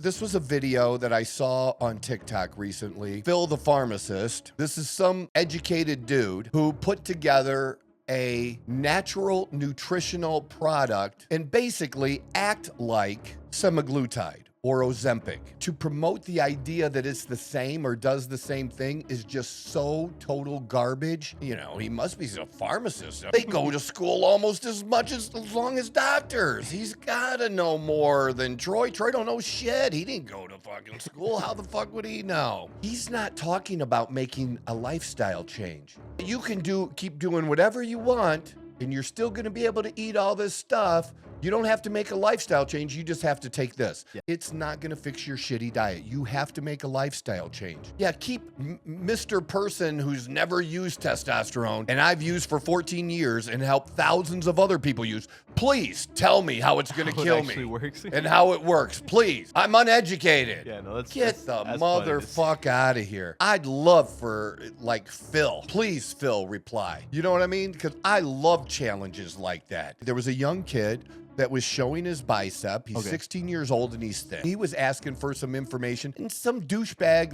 This was a video that I saw on TikTok recently. Phill the Pharmacist. This is some educated dude who put together a natural nutritional product and basically act like semaglutide or Ozempic. To promote the idea that it's the same or does the same thing is just so total garbage. You know, he must be a pharmacist. They go to school almost as long as doctors. He's gotta know more than Troy. Troy don't know shit. He didn't go to fucking school. How the fuck would he know? He's not talking about making a lifestyle change. You can keep doing whatever you want and you're still gonna be able to eat all this stuff. You don't have to make a lifestyle change. You just have to take this. Yeah. It's not going to fix your shitty diet. You have to make a lifestyle change. Yeah, keep Mr. Person who's never used testosterone and I've used for 14 years and helped thousands of other people use. Please tell me how it's going to kill me works. and how it works. Please. I'm uneducated. Yeah, no, Get the motherfucker out of here. I'd love for like Phill. Please, Phill, reply. You know what I mean? Because I love challenges like that. There was a young kid that was showing his bicep. He's 16 years old and he's thin. He was asking for some information and some douchebag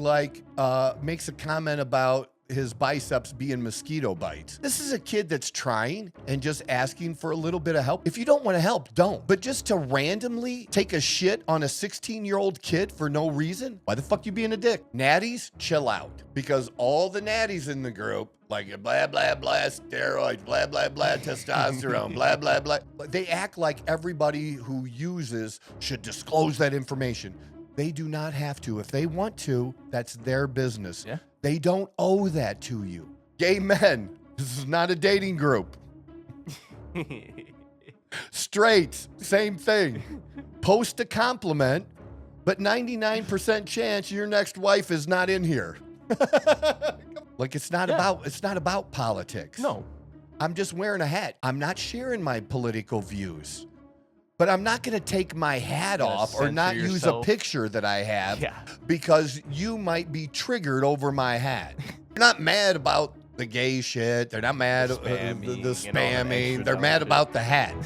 makes a comment about his biceps being mosquito bites. This is a kid that's trying and just asking for a little bit of help. If you don't want to help, don't. But just to randomly take a shit on a 16-year-old kid for no reason, why the fuck you being a dick? Natties, chill out. Because all the natties in the group, like blah, blah, blah, steroids, blah, blah, blah, testosterone, blah, blah, blah. They act like everybody who uses should disclose that information. They do not have to. If they want to, that's their business. Yeah. They don't owe that to you. Gay men, this is not a dating group. Straights, same thing. Post a compliment, but 99% chance your next wife is not in here. Like it's not about politics. No. I'm just wearing a hat. I'm not sharing my political views. But I'm not going to take my hat off or not use a picture that I have because you might be triggered over my hat. They're not mad about the gay shit. They're not mad at the spamming. They're mad about the hat.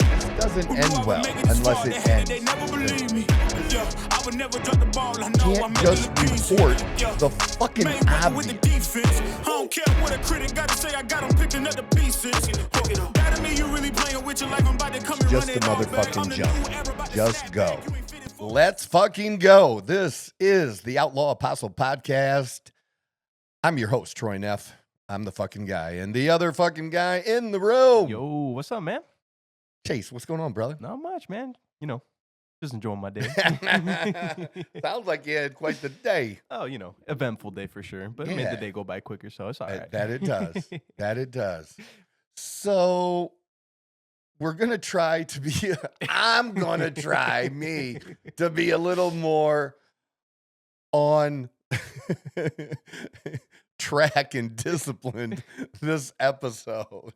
This doesn't end well unless it ends. Can't just report the fucking obvious. I don't care what a critic got to say, I got them picking up the pieces. That to me, you really playing with your life. I'm about to come and Just run a it all back. motherfucking jump. Just go. Let's fucking go. This is the Outlaw Apostle Podcast. I'm your host, Troy Neff. I'm the fucking guy. And the other fucking guy in the room. Yo, what's up, man? Chase, what's going on, brother? Not much, man. You know, just enjoying my day. Sounds like you had quite the day. Oh, you know, eventful day for sure. But it made the day go by quicker, so it's all right. That it does. That it does. So we're going to try to be, I'm going to try to be a little more on track and disciplined this episode.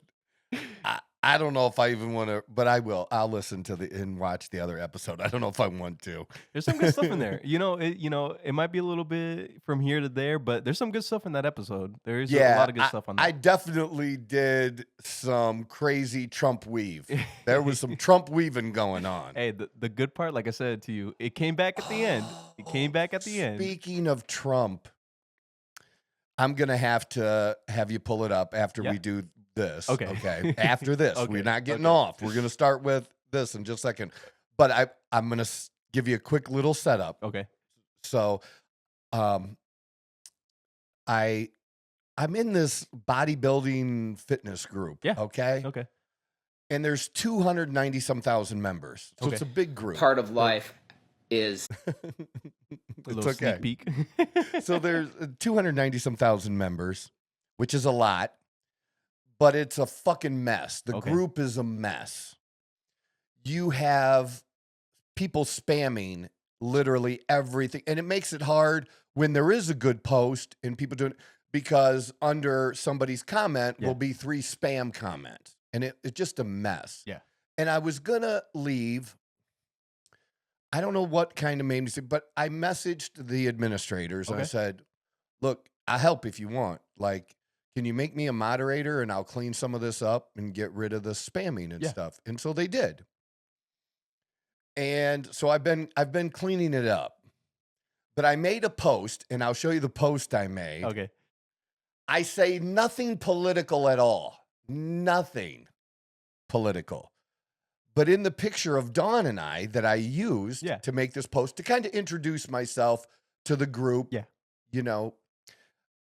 I don't know if I even want to, but I will. I'll listen to and watch the other episode. I don't know if I want to. There's some good stuff in there. It might be a little bit from here to there, but there's some good stuff in that episode. There's a lot of good stuff on that. I definitely did some crazy Trump weave. There was some Trump weaving going on. Hey, the good part, like I said to you, it came back at the end. It came back at the end. Speaking of Trump, I'm going to have you pull it up after we do this. Okay. After this, we're not getting off. We're going to start with this in just a second. But I'm going to give you a quick little setup. Okay. So, I'm in this bodybuilding fitness group. Yeah. Okay. Okay. And there's 290 some thousand members. So it's a big group. Part of life is A little sneak peek. So there's 290 some thousand members, which is a lot. But it's a fucking mess. The group is a mess. You have people spamming literally everything. And it makes it hard when there is a good post and people doing it because under somebody's comment will be 3 spam comments. And it's just a mess. Yeah. And I was going to leave. I don't know what kind of made me sick, but I messaged the administrators. And I said, look, I'll help if you want. Like, can you make me a moderator and I'll clean some of this up and get rid of the spamming and stuff? And so they did. And so I've been cleaning it up. But I made a post, and I'll show you the post I made. Okay. I say nothing political at all. Nothing political. But in the picture of Dawn and I that I used to make this post to kind of introduce myself to the group, you know,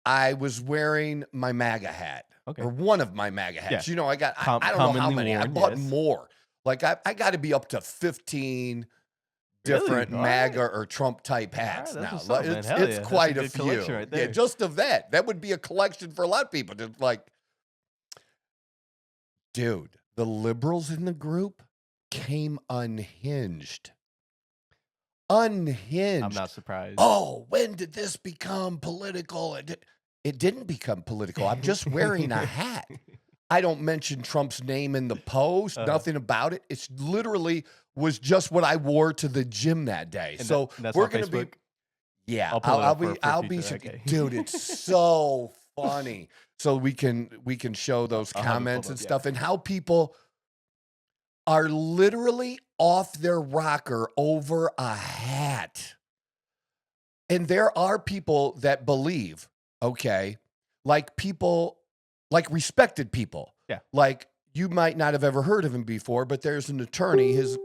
I was wearing my MAGA hat. Okay. Or one of my MAGA hats. Yeah. You know, I got, I don't know how many. Worn, I bought more. Like, I got to be up to 15 different MAGA or Trump type hats now. It's quite a few. Right there. Yeah, just of that. That would be a collection for a lot of people. Just like, dude, the liberals in the group came unhinged. Unhinged. I'm not surprised. Oh, when did this become political? It didn't become political. I'm just wearing a hat. I don't mention Trump's name in the post, nothing about it. It's literally was just what I wore to the gym that day. And so that's we're on going to be, Facebook? yeah, I'll be, okay. Dude, it's so funny. So we can show those comments and stuff and how people are literally off their rocker over a hat. And there are people that believe, okay, like people, like respected people. Yeah. Like you might not have ever heard of him before, but there's an attorney, his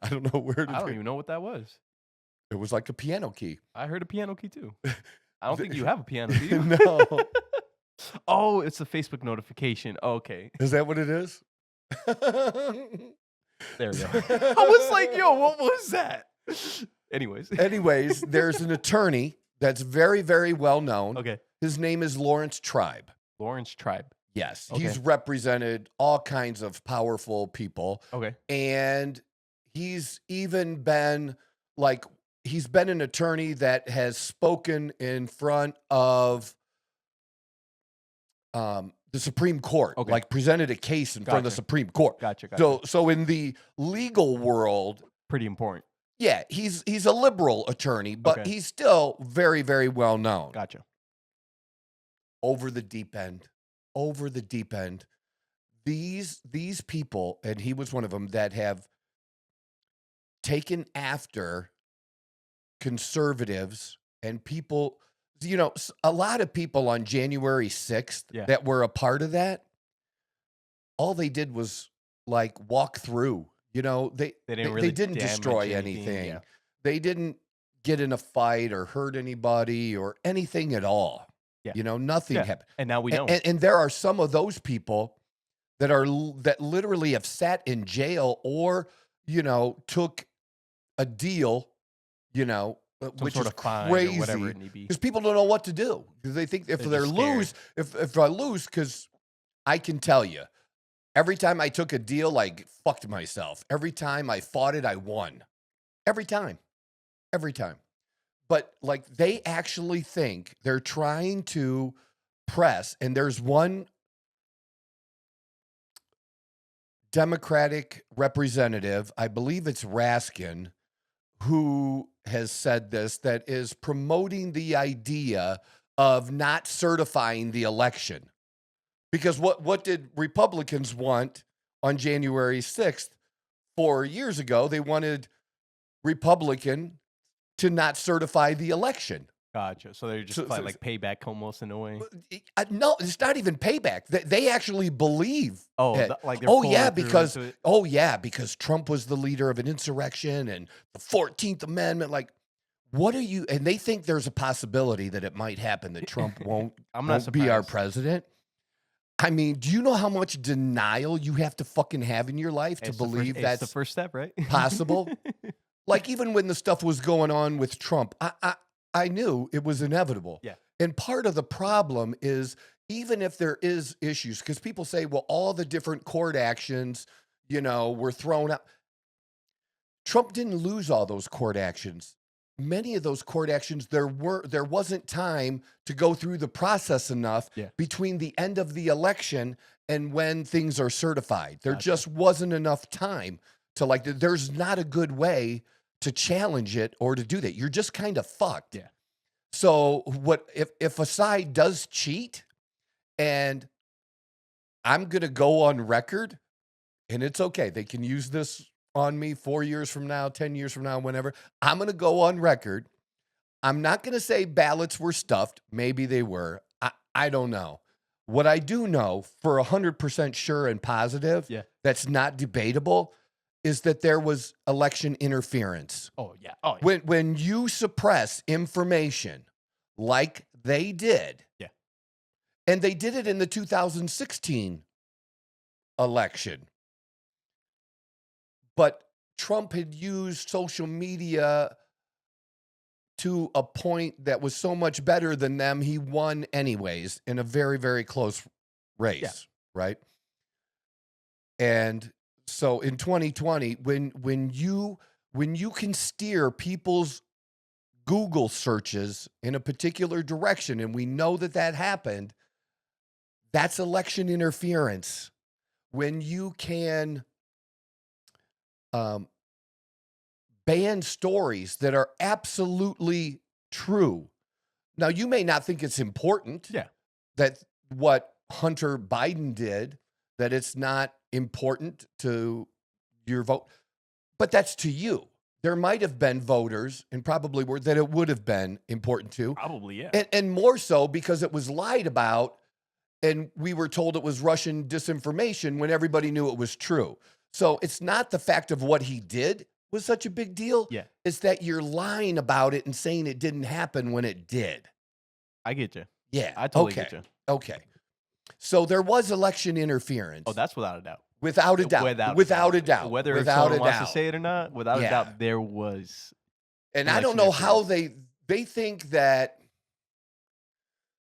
I don't know where to I don't even know what that was. It was like a piano key. I heard a piano key too. I don't think you have a piano key. No. Oh, it's a Facebook notification. Okay. Is that what it is? There we go. I was like, yo, what was that? Anyways, there's an attorney that's very, very well known. Okay. His name is Lawrence Tribe. Lawrence Tribe. Yes. Okay. He's represented all kinds of powerful people. Okay. And he's even been like, he's been an attorney that has spoken in front of the Supreme Court, like presented a case in front of the Supreme Court. Gotcha. So in the legal world, pretty important. Yeah, he's a liberal attorney, but he's still very, very well known. Gotcha. Over the deep end. These people, and he was one of them, that have taken after conservatives and people, you know, a lot of people on January 6th that were a part of that, all they did was like walk through. You know, they didn't destroy anything. Yeah. They didn't get in a fight or hurt anybody or anything at all. Yeah. You know, nothing happened. And now we know. And there are some of those people that literally have sat in jail or, you know, took a deal, you know, which is crazy because people don't know what to do because they think if they lose, if I lose, because I can tell you, every time I took a deal, I fucked myself. Every time I fought it, I won. Every time. But like they actually think they're trying to press, and there's one Democratic representative, I believe it's Raskin, who has said this, that is promoting the idea of not certifying the election. Because what did Republicans want on January 6th? 4 years ago, they wanted Republican to not certify the election. Gotcha. So they're just like payback almost in a way. No, it's not even payback. They actually believe. Because Trump was the leader of an insurrection and the 14th Amendment. Like, what are you? And they think there's a possibility that it might happen that Trump won't be our president. I mean, do you know how much denial you have to fucking have in your life to believe that's the first step, right? Possible? Like even when the stuff was going on with Trump, I knew it was inevitable. Yeah. And part of the problem is even if there is issues, because people say, well, all the different court actions, you know, were thrown out. Trump didn't lose all those court actions. Many of those court actions, there wasn't time to go through the process enough between the end of the election and when things are certified. There just wasn't enough time to there's not a good way to challenge it or to do that. You're just kind of fucked. Yeah. So what if a side does cheat, and I'm going to go on record and it's okay. They can use this on me 4 years from now, 10 years from now, whenever. I'm going to go on record. I'm not going to say ballots were stuffed. Maybe they were. I don't know. What I do know for 100% sure and positive, that's not debatable, is that there was election interference. Oh, yeah. Oh, yeah. When you suppress information like they did, and they did it in the 2016 election, but Trump had used social media to a point that was so much better than them, he won anyways in a very, very close race, right? And so in 2020, when you can steer people's Google searches in a particular direction, and we know that happened, that's election interference. When you can ban stories that are absolutely true. Now, you may not think it's important that what Hunter Biden did, that it's not important to your vote, but that's to you. There might have been voters, and probably were, that it would have been important to. Probably, yeah. And more so because it was lied about, and we were told it was Russian disinformation when everybody knew it was true. So it's not the fact of what he did was such a big deal. Yeah. It's that you're lying about it and saying it didn't happen when it did. I get you. Yeah. I totally get you. Okay. So there was election interference. Oh, that's without a doubt. Without a doubt. Without a doubt. Whether someone wants to say it or not, without a doubt, there was. And I don't know how they think that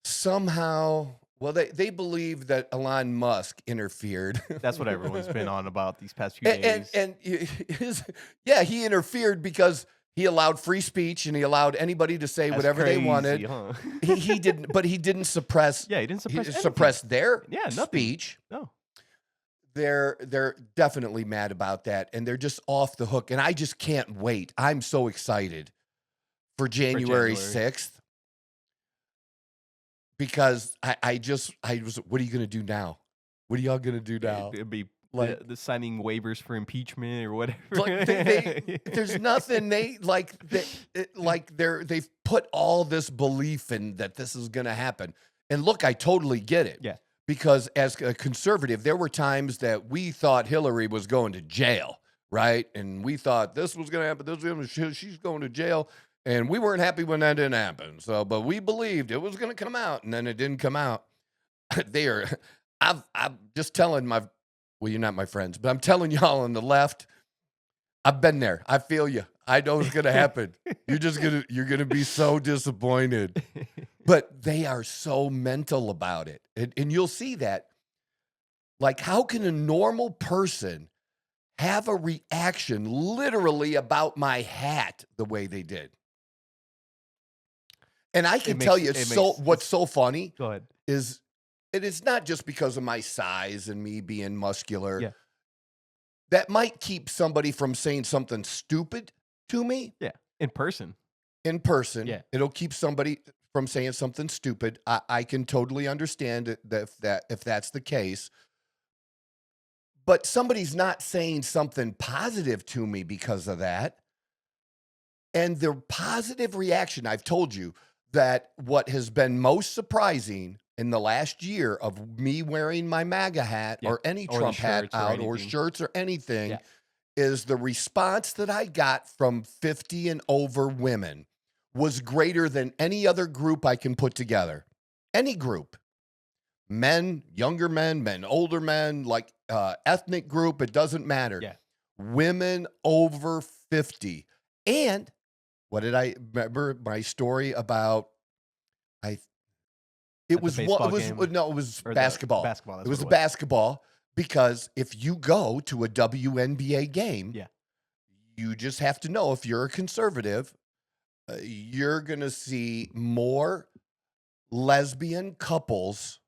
somehow. Well, they believe that Elon Musk interfered. That's what everyone's been on about these past few days. And he interfered because he allowed free speech and he allowed anybody to say whatever they wanted. Huh? he didn't, but he didn't suppress. Yeah, he didn't suppress. Suppress their nothing. speech. No, they're definitely mad about that, and they're just off the hook. And I just can't wait. I'm so excited for January 6th. Because I was, what are you going to do now? What are y'all going to do now? It'd be like the signing waivers for impeachment or whatever. Like there's nothing they've put all this belief in that this is going to happen. And look, I totally get it. Yeah. Because as a conservative, there were times that we thought Hillary was going to jail, right? And we thought this was going to happen. She's going to jail. And we weren't happy when that didn't happen. So, but we believed it was going to come out, and then it didn't come out. I'm just telling well, you're not my friends, but I'm telling y'all on the left, I've been there. I feel you. I know it's going to happen. You're going to be so disappointed. But they are so mental about it. And you'll see that. Like, how can a normal person have a reaction literally about my hat the way they did? And I can tell you, what's so funny is it is not just because of my size and me being muscular. Yeah. That might keep somebody from saying something stupid to me. Yeah, in person. Yeah. It'll keep somebody from saying something stupid. I can totally understand that if that's the case. But somebody's not saying something positive to me because of that. And the positive reaction, I've told you, that what has been most surprising in the last year of me wearing my MAGA hat or any Trump hat out or shirts or anything is the response that I got from 50 and over women was greater than any other group I can put together. Any group. Men, younger men, older men, like ethnic group, it doesn't matter. Yeah. Women over 50. And what did I remember my story about? It was basketball. Basketball. It was basketball because if you go to a WNBA game, you just have to know if you're a conservative, you're gonna see more lesbian couples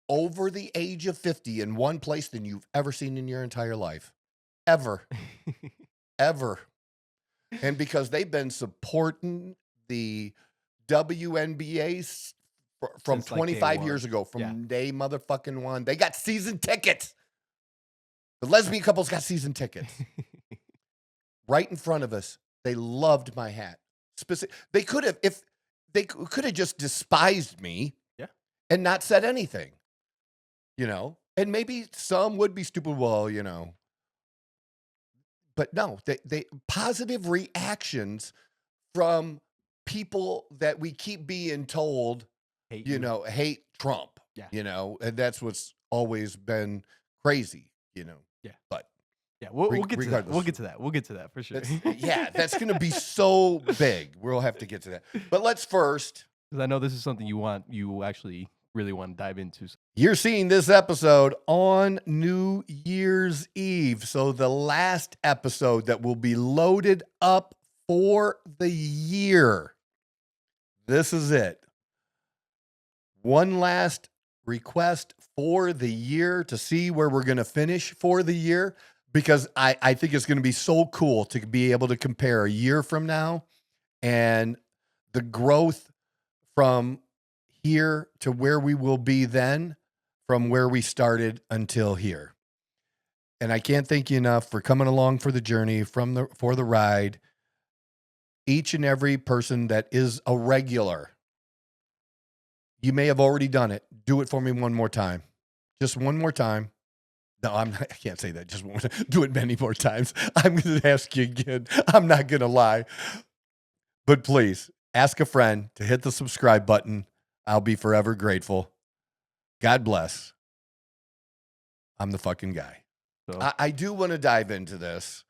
over the age of 50 in one place than you've ever seen in your entire life, ever. And because they've been supporting the WNBA from Since 25 years ago, from day motherfucking one. They got season tickets. The lesbian couple's got season tickets. Right in front of us. They loved my hat. They could have, if they could have just despised me and not said anything, you know? And maybe some would be stupid, well, you know. But no, they positive reactions from people that we keep being told, hate Trump, you know, and that's what's always been crazy, you know. Yeah. But yeah, we'll get to that. We'll get to that. We'll get to that for sure. That's going to be so big. We'll have to get to that. But let's first, because I know this is something you actually really want to dive into. You're seeing this episode on New Year's Eve. So the last episode that will be loaded up for the year. This is it. One last request for the year to see where we're going to finish for the year, because I think it's going to be so cool to be able to compare a year from now and the growth from here to where we will be then, from where we started until here. And I can't thank you enough for coming along for the journey, for the ride. Each and every person that is a regular, you may have already done it. Do it for me one more time. Just one more time. No, I can't say that. Just one more time. Do it many more times. I'm going to ask you again. I'm not going to lie. But please, ask a friend to hit the subscribe button. I'll be forever grateful. God bless. I'm the fucking guy. So. I do want to dive into this.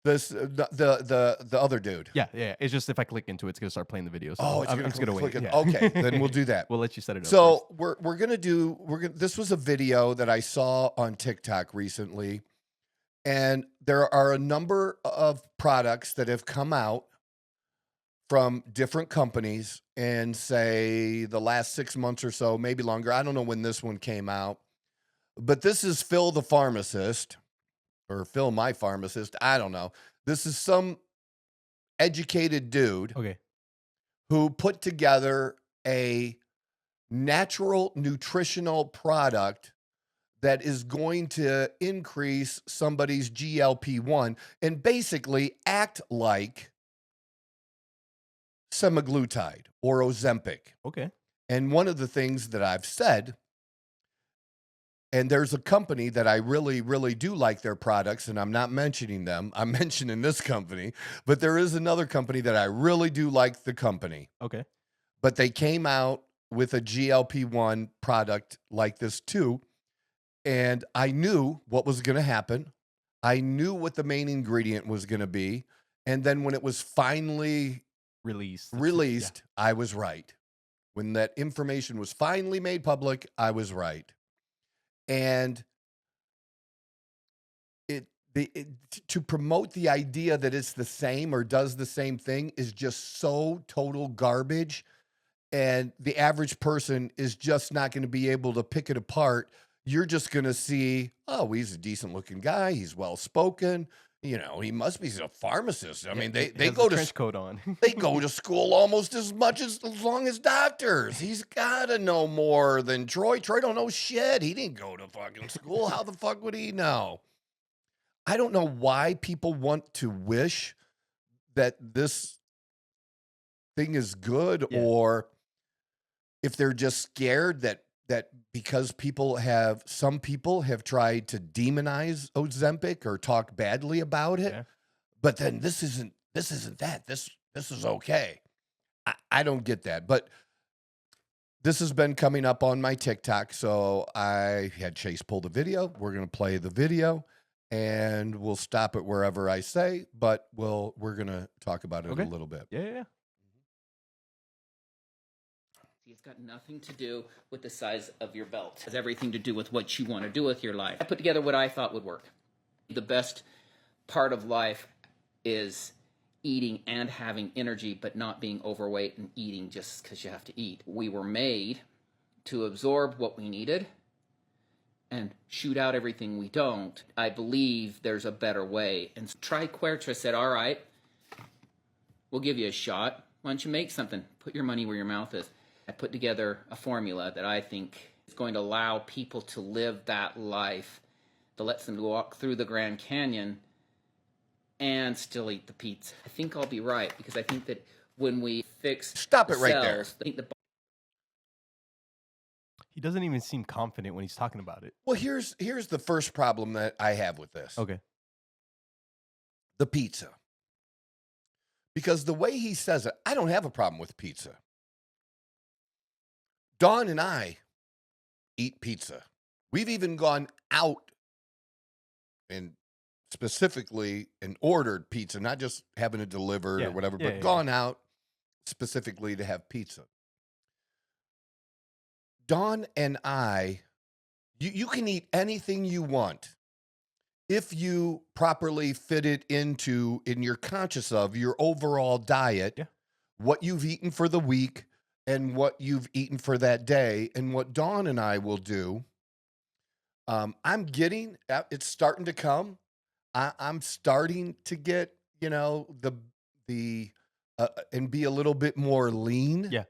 The other dude. Yeah. It's just if I click into it, it's gonna start playing the video. So I'm just gonna wait. Yeah. Okay, then we'll do that. We'll let you set it up. So we're gonna this was a video that I saw on TikTok recently, and there are a number of products that have come out from different companies in, say, the last 6 months or so, maybe longer. I don't know when this one came out, but this is Phill the Pharmacist. Or Philismypharmacist, I don't know. This is some educated dude who put together a natural nutritional product that is going to increase somebody's GLP-1 and basically act like semaglutide or Ozempic. Okay. And one of the things that I've said, and there's a company that I really, really do like their products, and I'm not mentioning them. I'm mentioning this company, but there is another company that I really do like the company. Okay. But they came out with a GLP-1 product like this too, and I knew what was going to happen. I knew what the main ingredient was going to be, and then when it was finally released, I was right. When that information was finally made public, I was right. And to promote the idea that it's the same or does the same thing is just so total garbage. And the average person is just not going to be able to pick it apart. You're just going to see, oh, he's a decent looking guy. He's well spoken. You know, he must be a pharmacist. I mean, they go to trench coat on. They go to school almost as long as doctors. He's got to know more than Troy. Troy don't know shit. He didn't go to fucking school. How the fuck would he know? I don't know why people want to wish that this thing is good, or if they're just scared that because some people have tried to demonize Ozempic or talk badly about it, but then this isn't that. This is okay. I don't get that, but this has been coming up on my TikTok, so I had Chase pull the video. We're going to play the video, and we'll stop it wherever I say, but we're going to talk about it a little bit. Yeah. It's got nothing to do with the size of your belt. It has everything to do with what you want to do with your life. I put together what I thought would work. The best part of life is eating and having energy, but not being overweight and eating just because you have to eat. We were made to absorb what we needed and shoot out everything we don't. I believe there's a better way. And Triquertra said, all right, we'll give you a shot. Why don't you make something? Put your money where your mouth is. I put together a formula that I think is going to allow people to live that life that lets them walk through the Grand Canyon and still eat the pizza. I think I'll be right, because I think that when we fix Stop the it right there. cells, I think the He doesn't even seem confident when he's talking about it. Well, here's the first problem that I have with this. Okay. The pizza. Because the way he says it, I don't have a problem with pizza. Dawn and I eat pizza. We've even gone out and specifically and ordered pizza, not just having it delivered or whatever, but gone out specifically to have pizza. Dawn and I, you can eat anything you want if you properly fit it in you're conscious of your overall diet, what you've eaten for the week and what you've eaten for that day. And what Dawn and I will do, it's starting to come. I'm starting to get, and be a little bit more lean. Yeah.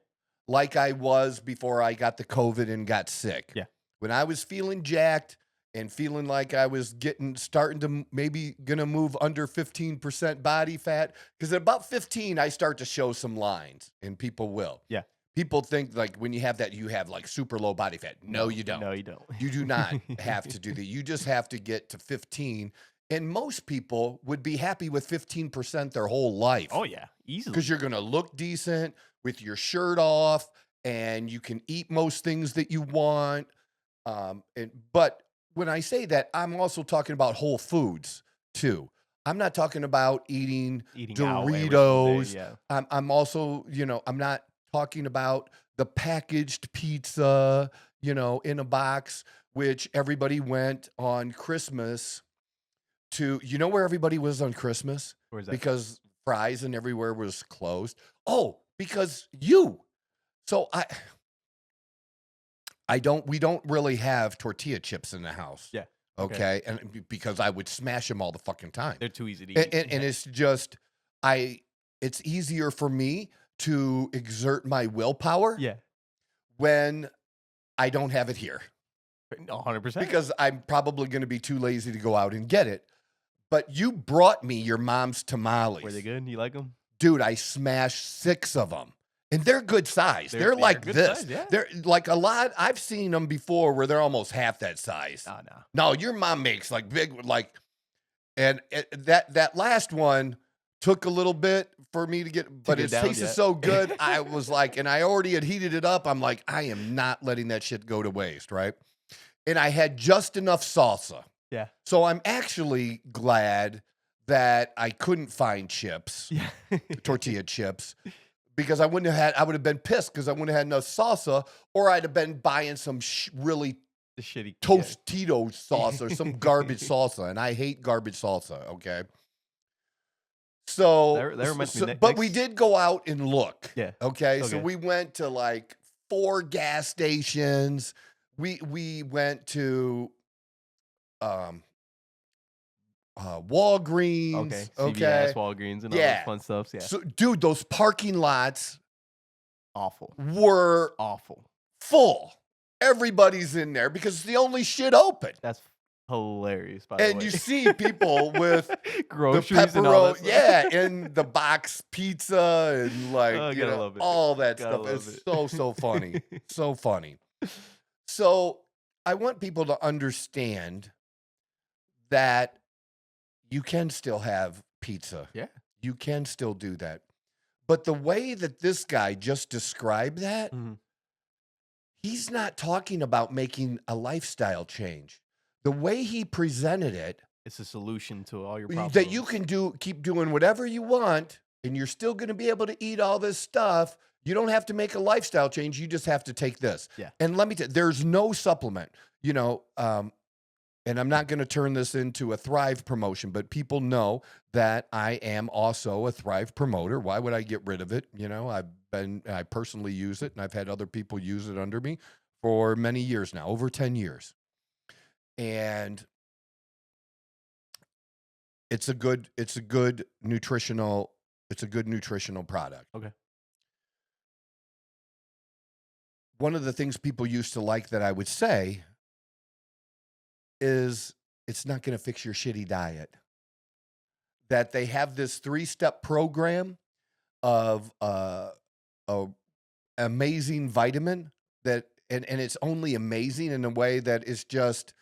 Like I was before I got the COVID and got sick. Yeah. When I was feeling jacked and feeling like I was starting to maybe gonna move under 15% body fat, because at about 15, I start to show some lines, and people will. Yeah. People think like when you have that, you have like super low body fat. No, you don't. No, you don't. You do not have to do that. You just have to get to 15. And most people would be happy with 15% their whole life. Oh, yeah. Easily. Because you're going to look decent with your shirt off, and you can eat most things that you want. But when I say that, I'm also talking about whole foods too. I'm not talking about eating out every Doritos. single day, I'm also, I'm not talking about the packaged pizza, in a box, which everybody went on Christmas to, where everybody was on Christmas? Where's that? Because Fry's and everywhere was closed. Oh, because you. So we don't really have tortilla chips in the house. Yeah. Okay. And because I would smash them all the fucking time. They're too easy to eat. And it's just, it's easier for me to exert my willpower when I don't have it here. 100%. Because I'm probably going to be too lazy to go out and get it. But you brought me your mom's tamales. Were they good? You like them? Dude, I smashed 6 of them. And they're good size. They're like this. Size, yeah. They're like a lot. I've seen them before where they're almost half that size. Oh, no. No, your mom makes like big, and that last one took a little bit for me to get, but it tasted so good. I was like, and I already had heated it up. I'm like, I am not letting that shit go to waste, right? And I had just enough salsa. Yeah. So I'm actually glad that I couldn't find chips, tortilla chips, because I would have been pissed because I wouldn't have had enough salsa, or I'd have been buying some really shitty Tostitos sauce or some garbage salsa, and I hate garbage salsa. Okay. So, that reminds me but we did go out and look. Yeah. Okay. So we went to like 4 gas stations. We went to Walgreens. CVS, Walgreens, and all that fun stuff. Yeah. So, dude, those parking lots awful were awful full. Everybody's in there because it's the only shit open. That's hilarious, by the way. And you see people with groceries the and all that stuff. and the box pizza and like love it. all that Gotta stuff. love It's so funny. So funny. So I want people to understand that you can still have pizza. Yeah. You can still do that. But the way that this guy just described that, he's not talking about making a lifestyle change. The way he presented it, it's a solution to all your problems. that you can keep doing whatever you want, and you're still going to be able to eat all this stuff. You don't have to make a lifestyle change. You just have to take this. Yeah. And let me tell you, there's no supplement, and I'm not going to turn this into a Thrive promotion, but people know that I am also a Thrive promoter. Why would I get rid of it? I personally use it, and I've had other people use it under me for many years now, over 10 years. And it's a good nutritional product. Okay. One of the things people used to like that I would say is it's not going to fix your shitty diet. That they have this 3-step program of a amazing vitamin that, and it's only amazing in a way that is just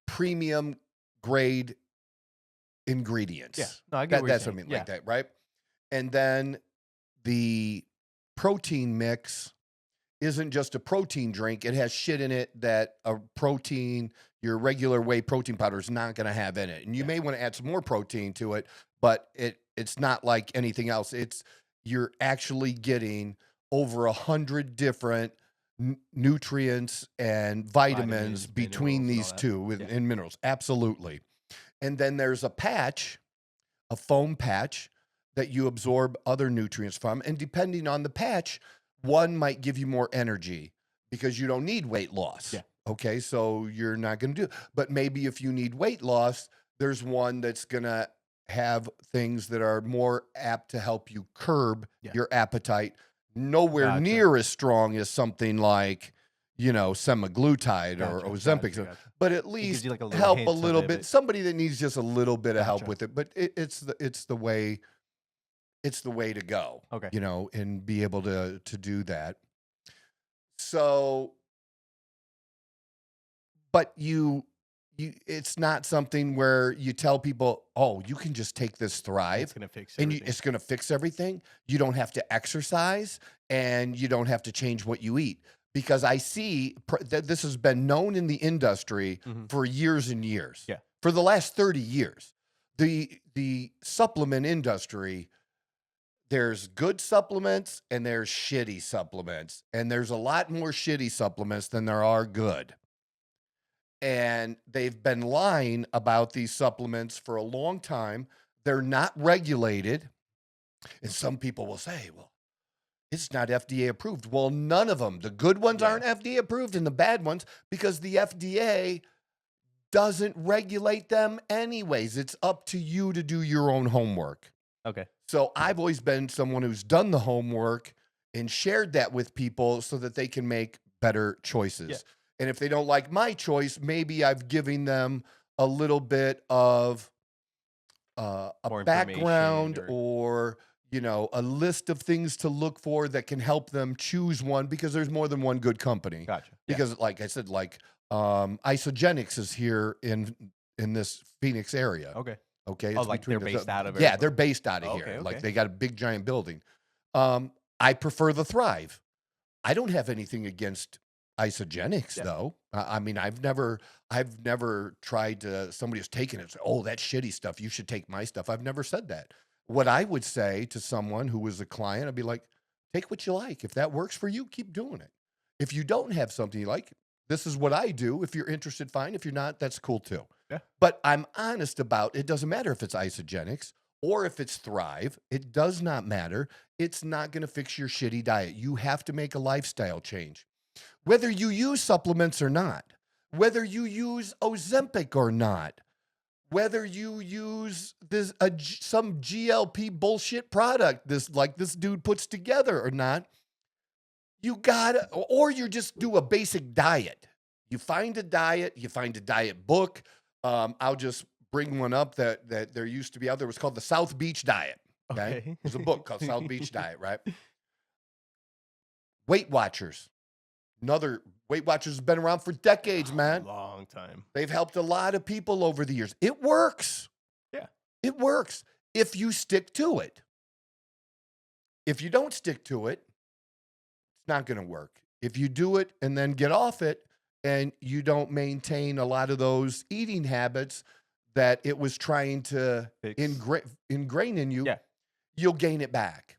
premium grade ingredients. Yeah. No, I get what you're that's saying. what I mean, Yeah. like that, right? And then the protein mix isn't just a protein drink. It has shit in it that a protein, your regular whey protein powder is not going to have in it. And you may want to add some more protein to it, but it's not like anything else. You're actually getting over 100 different nutrients and vitamins between these two and minerals. Absolutely. And then there's a patch, a foam patch that you absorb other nutrients from. And depending on the patch, one might give you more energy because you don't need weight loss. Yeah. Okay, so you're not going to do it. But maybe if you need weight loss, there's one that's going to have things that are more apt to help you curb your appetite. Nowhere near as strong as something like, semaglutide or Ozempic, but at least like a help a little bit. Somebody that needs just a little bit of help with it, but it's the way to go. Okay. And be able to do that. So, but it's not something where you tell people, oh, you can just take this Thrive. It's going to fix and everything. it's going to fix everything. You don't have to exercise and you don't have to change what you eat. Because I see that this has been known in the industry for years and years. Yeah. For the last 30 years. The supplement industry, there's good supplements and there's shitty supplements. And there's a lot more shitty supplements than there are good. And they've been lying about these supplements for a long time. They're not regulated. And some people will say, well, it's not FDA approved. Well, none of them. The good ones aren't FDA approved and the bad ones, because the FDA doesn't regulate them anyways. It's up to you to do your own homework. Okay. So I've always been someone who's done the homework and shared that with people so that they can make better choices. Yeah. And if they don't like my choice, maybe I've given them a little bit of a background or a list of things to look for that can help them choose one, because there's more than one good company. Gotcha. Because like I said, Isogenics is here in this Phoenix area. Okay. Okay. Oh, like they're based out of it? Yeah, they're based out of here. Okay. Like they got a big giant building. I prefer the Thrive. I don't have anything against Isogenics though. I mean, I've never tried to, somebody who's taken it, say, oh, that's shitty stuff, you should take my stuff. I've never said that. What I would say to someone who was a client, I'd be like, take what you like. If that works for you, keep doing it. If you don't have something you like, this is what I do. If you're interested, fine. If you're not, that's cool too. Yeah. But I'm honest about it. Doesn't matter if it's Isogenics or if it's Thrive. It does not matter. It's not going to fix your shitty diet. You have to make a lifestyle change. Whether you use supplements or not, whether you use Ozempic or not, whether you use some GLP bullshit product this dude puts together or not, you gotta, or you just do a basic diet. You find a diet, you find a diet book. I'll just bring one up that there used to be out there. It was called the South Beach Diet. Okay. There's a book called South Beach Diet, right? Weight Watchers. Another Weight Watchers has been around for decades, man. Long time. They've helped a lot of people over the years. It works. Yeah. It works if you stick to it. If you don't stick to it, it's not going to work. If you do it and then get off it and you don't maintain a lot of those eating habits that it was trying to ingrain in you, you'll gain it back.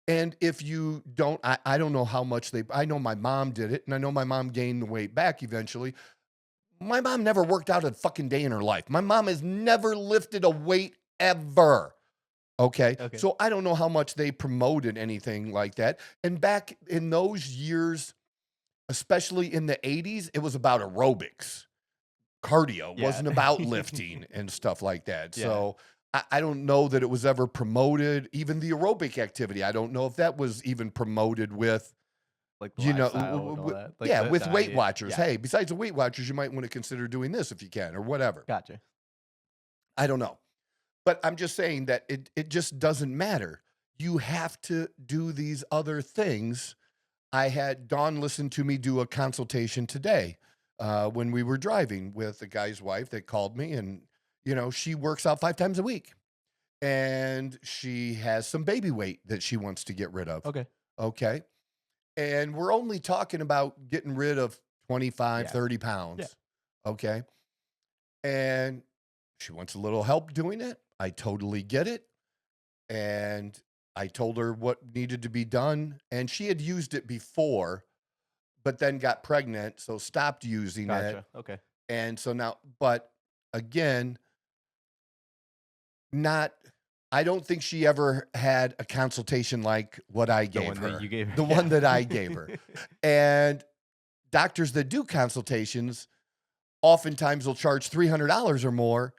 And if you don't, I don't know how much I know my mom did it, and I know my mom gained the weight back eventually. My mom never worked out a fucking day in her life. My mom has never lifted a weight ever. Okay. So I don't know how much they promoted anything like that. And back in those years, especially in the 80s, it was about aerobics. Cardio wasn't about lifting and stuff like that. Yeah. So I don't know that it was ever promoted. Even the aerobic activity, I don't know if that was even promoted with like the You know, lifestyle and all that. Like yeah, the with Weight diet. Watchers. Yeah. Hey, besides the Weight Watchers, you might want to consider doing this if you can, or whatever. Gotcha. I don't know. But I'm just saying that it just doesn't matter. You have to do these other things. I had Dawn listen to me do a consultation today when we were driving with a guy's wife that called me, and, you know, she works out 5 times a week. And she has some baby weight that she wants to get rid of. Okay. Okay. And we're only talking about getting rid of 25, Yeah. 30 pounds. Yeah. Okay. And she wants a little help doing it. I totally get it. And I told her what needed to be done. And she had used it before, but then got pregnant. So stopped using it. Gotcha. Okay. And so now, but again, I don't think she ever had a consultation like what I The gave one that her. you gave her. The one that I gave her. And doctors that do consultations oftentimes will charge $300 or more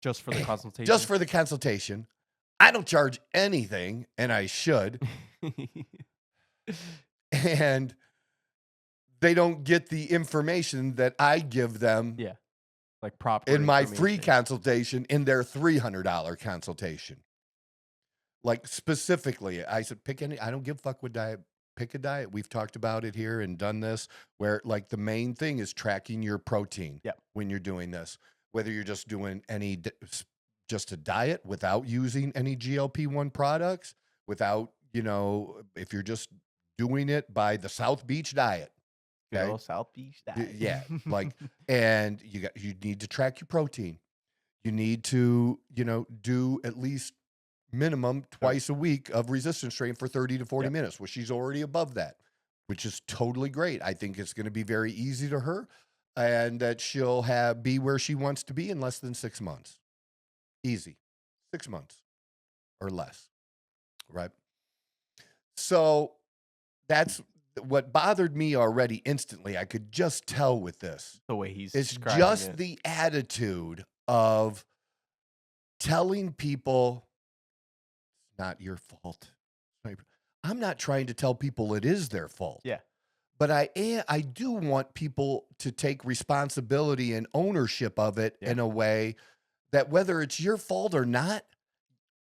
Just for the consultation. just for the consultation. I don't charge anything, and I should. And they don't get the information that I give them Yeah. Like proper in my free information. consultation in their $300 consultation. Like specifically, I said, pick any, I don't give a fuck what diet, pick a diet. We've talked about it here and done this, where like the main thing is tracking your protein Yep. when you're doing this, whether you're just doing just a diet without using any GLP-1 products, without, you know, if you're just doing it by the South Beach diet. Good Okay. old South Beach diet. Yeah, like, and you need to track your protein. You need to, you know, do at least minimum twice a week of resistance training for 30 to 40 Yep. minutes. Well, she's already above that, which is totally great. I think it's going to be very easy to her, and that she'll be where she wants to be in less than 6 months. Easy. 6 months or less. Right. So that's what bothered me already instantly. I could just tell with this. The way he's It's describing just it. the attitude of telling people it's not your fault. I'm not trying to tell people it is their fault. Yeah. But I do want people to take responsibility and ownership of it Yeah. in a way that whether it's your fault or not,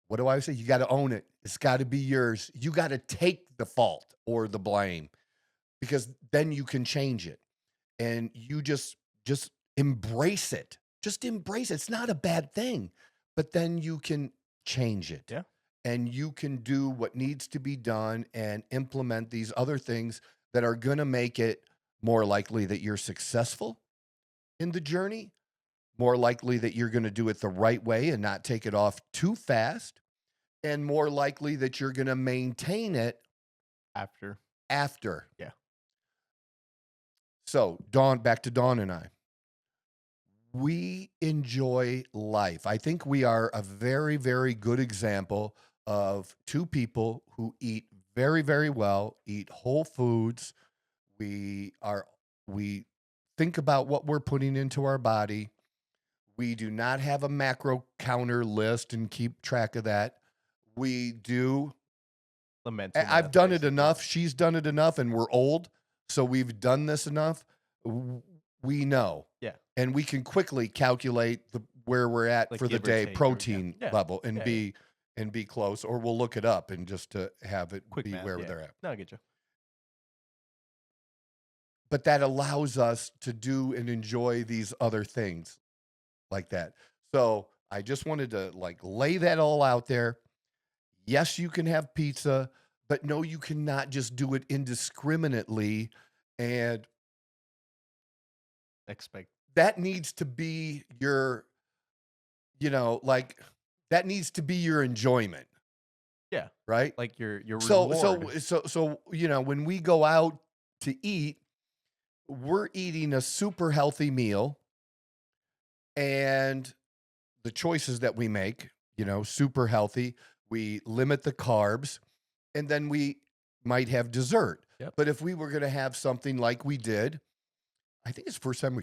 what do I say? You got to own it. It's got to be yours. You got to take the fault or the blame, because then you can change it. And you just embrace it. Just embrace it. It's not a bad thing, but then you can change it. Yeah. And you can do what needs to be done and implement these other things that are going to make it more likely that you're successful in the journey, more likely that you're going to do it the right way and not take it off too fast, and more likely that you're going to maintain it After. Yeah. So, back to Dawn and I. We enjoy life. I think we are a very, very good example of two people who eat very, very well, eat whole foods. We think about what we're putting into our body. We do not have a macro counter list and keep track of that. We do. I've done it enough. She's done it enough, and we're old, so we've done this enough. We know. Yeah. And we can quickly calculate where we're at Like for the give or day take, or- protein yeah. level and Yeah, be close, or we'll look it up and just to have it Quick be math, where yeah. they're at. No, I get you. But that allows us to do and enjoy these other things like that. So I just wanted to like lay that all out there. Yes, you can have pizza, but no, you cannot just do it indiscriminately. And Expect. that needs to be your, that needs to be your enjoyment. Yeah. Right. Like your So reward. when we go out to eat, we're eating a super healthy meal, and the choices that we make, super healthy. We limit the carbs, and then we might have dessert. Yep. But if we were going to have something like we did, I think it's the first time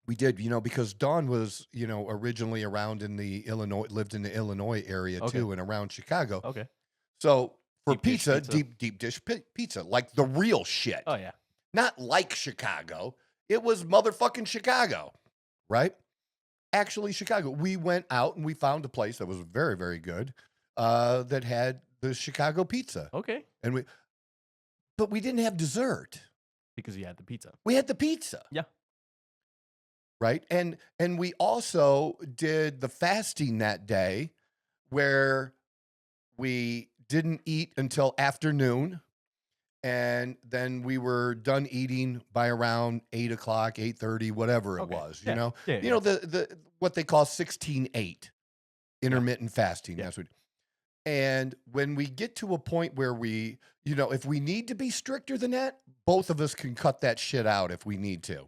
we did, because Dawn was, originally around lived in the Illinois area Okay. too, and around Chicago. Okay. So for Deep dish pizza, pizza. deep dish pizza, like the real shit. Oh yeah. Not like Chicago. It was motherfucking Chicago, right? Actually, Chicago. We went out and we found a place that was very, very good that had the Chicago pizza. Okay. But we didn't have dessert. Because you had the pizza. We had the pizza. Yeah. Right? And we also did the fasting that day where we didn't eat until afternoon. And then we were done eating by around 8 o'clock, 8:30, whatever it was. Yeah. You know, Yeah, you know the what they call 16-8 intermittent fasting. Yeah. That's what. And when we get to a point where we, if we need to be stricter than that, both of us can cut that shit out if we need to.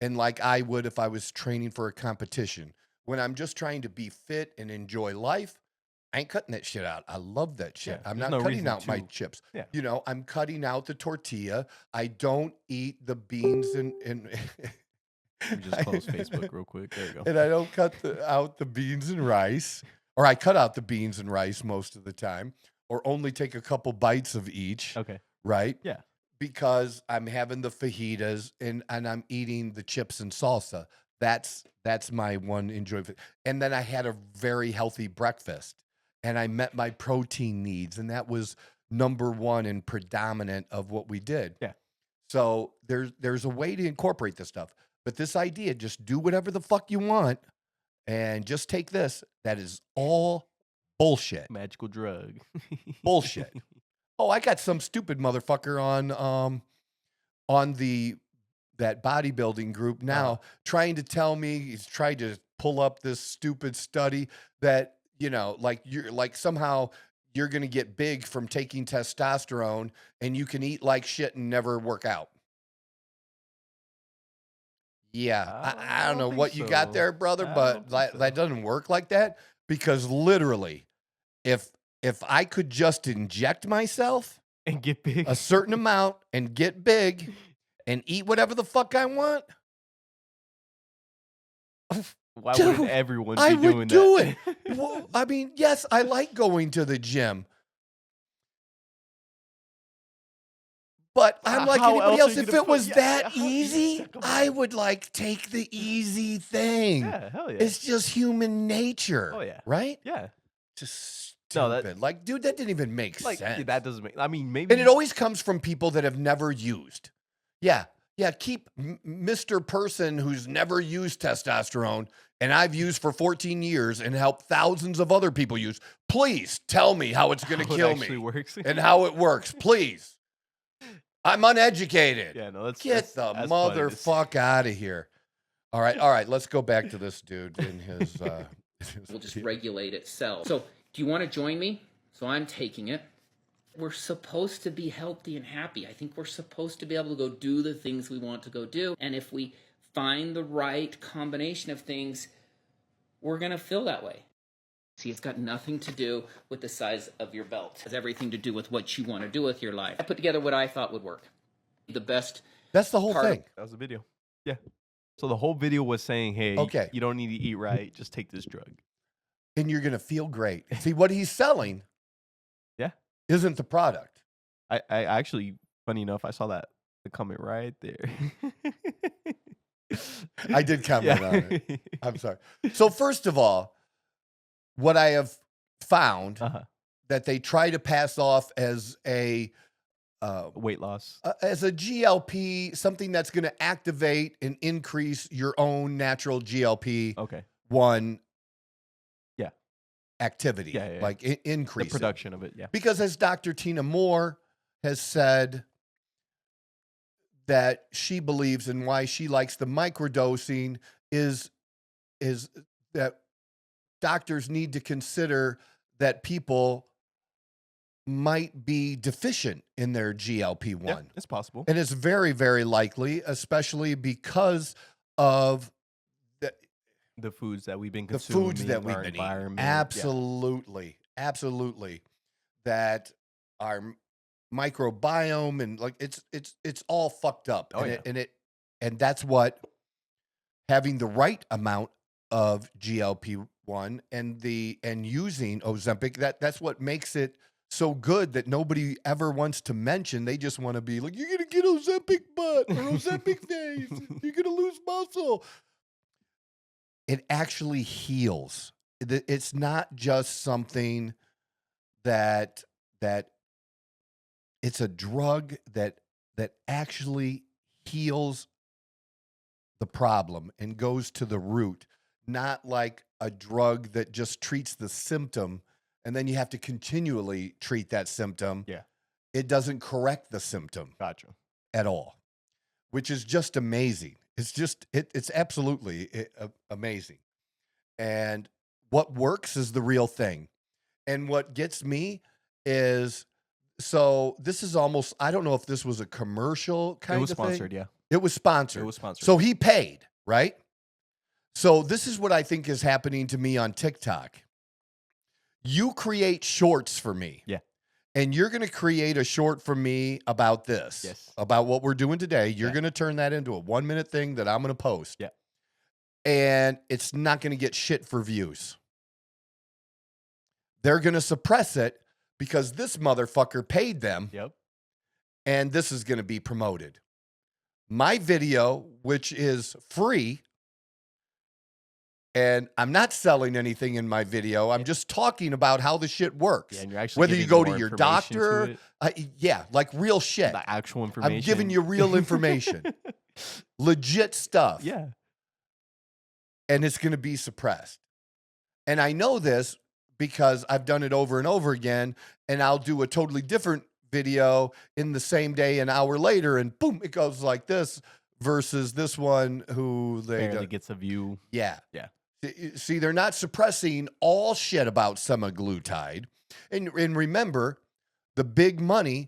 And like I would if I was training for a competition. When I'm just trying to be fit and enjoy life, I ain't cutting that shit out. I love that shit. Yeah, I'm there's not no cutting reason out my to. chips. Yeah. I'm cutting out the tortilla. I don't eat the beans and Let me just close Facebook real quick. There you go. and I don't cut out the beans and rice, or I cut out the beans and rice most of the time, or only take a couple bites of each. Okay. Right? Yeah. Because I'm having the fajitas and I'm eating the chips and salsa. That's my one enjoyment. And then I had a very healthy breakfast and I met my protein needs. And that was number one and predominant of what we did. Yeah. So there's a way to incorporate this stuff. But this idea, just do whatever the fuck you want and just take this, that is all bullshit. Magical drug. Bullshit. Oh, I got some stupid motherfucker on that bodybuilding group now trying to tell me, he's trying to pull up this stupid study that, somehow you're going to get big from taking testosterone and you can eat like shit and never work out. Yeah, I don't know what you got there, brother, but that doesn't work like that because literally if I could just inject myself and get big a certain amount and get big and eat whatever the fuck I want, why dude, wouldn't everyone be I doing would do that? it. Well, I mean, yes, I like going to the gym. But I'm like How anybody else else. are you If gonna it was put- that how- easy, come on. I would take the easy thing. Yeah, hell yeah. It's just human nature. Oh, yeah. Right? Yeah. Just No, stupid. Dude, that didn't even make Like sense. that doesn't make. I mean, maybe. And it always comes from people that have never used. Yeah. Keep Mr. Person who's never used testosterone and I've used for 14 years and helped thousands of other people use. Please tell me how it's going to kill me works. and how it works. Please. I'm uneducated. Yeah, no, that's Get the that's funny to see. motherfuck out of here. All right. Let's go back to this dude in his. Will just regulate itself. So, do you want to join me? So I'm taking it. We're supposed to be healthy and happy. I think we're supposed to be able to go do the things we want to go do. And if we find the right combination of things, we're going to feel that way. See, it's got nothing to do with the size of your belt. It has everything to do with what you want to do with your life. I put together what I thought would work. The best. That's the whole part of- thing. That was the video. Yeah. So the whole video was saying, "Hey, Okay. you don't need to eat right. Just take this drug." And you're going to feel great. See, what he's selling Yeah. isn't the product. I actually, funny enough, I saw the comment right there. I did comment on it. I'm sorry. So first of all, what I have found that they try to pass off as a Weight loss. as a GLP, something that's going to activate and increase your own natural GLP-1 Okay. Yeah. activity, Yeah. like The increase it. production of it. Yeah. Because as Dr. Tina Moore has said that she believes and why she likes the microdosing is that doctors need to consider that people might be deficient in their GLP-1. Yeah, it's possible. And it's very, very likely, especially because of The foods that we've been the consuming, foods that we've our been eating. environment. Absolutely. That our microbiome and it's all fucked up. Oh, And that's what having the right amount of GLP-1 and using Ozempic, that's what makes it so good that nobody ever wants to mention. They just want to be like, you're going to get Ozempic butt or Ozempic face. You're going to lose muscle. It actually heals. It's not just something that it's a drug that actually heals the problem and goes to the root, not like a drug that just treats the symptom and then you have to continually treat that symptom. Yeah. It doesn't correct the symptom Gotcha. at all, which is just amazing. It's just, it's absolutely amazing. And what works is the real thing. And what gets me is, so this is almost, I don't know if this was a commercial kind of thing. It was sponsored, yeah. It was sponsored. It was sponsored. So he paid, right? So this is what I think is happening to me on TikTok. You create shorts for me. Yeah. And you're going to create a short for me about this. Yes. About what we're doing today. You're going to turn that into a 1-minute thing that I'm going to post. Yeah. And it's not going to get shit for views. They're going to suppress it because this motherfucker paid them. Yep. And this is going to be promoted. My video, which is free, and I'm not selling anything in my video. I'm just talking about how the shit works. Yeah, and you're actually whether you giving go more to your information to doctor, it. yeah, like real shit. The actual information. I'm giving you real information, legit stuff. Yeah. And it's going to be suppressed. And I know this because I've done it over and over again, and I'll do a totally different video in the same day, an hour later, and boom, it goes like this versus this one who they barely gets a view. Yeah. Yeah. See, they're not suppressing all shit about semaglutide. And remember, the big money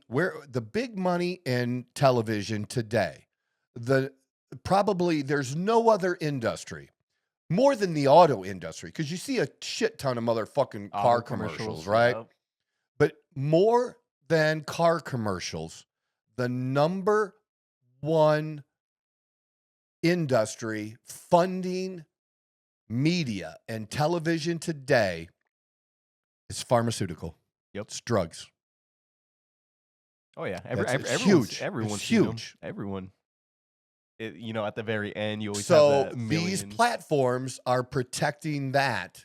in television today, probably there's no other industry more than the auto industry, because you see a shit ton of motherfucking car commercials, right? Yep. But more than car commercials, the number one industry funding media and television today is pharmaceutical. Yep. It's drugs. Oh yeah, It's huge. Everyone's It's seen them. huge. Everyone. At the very end, you always So have that these millions. platforms are protecting that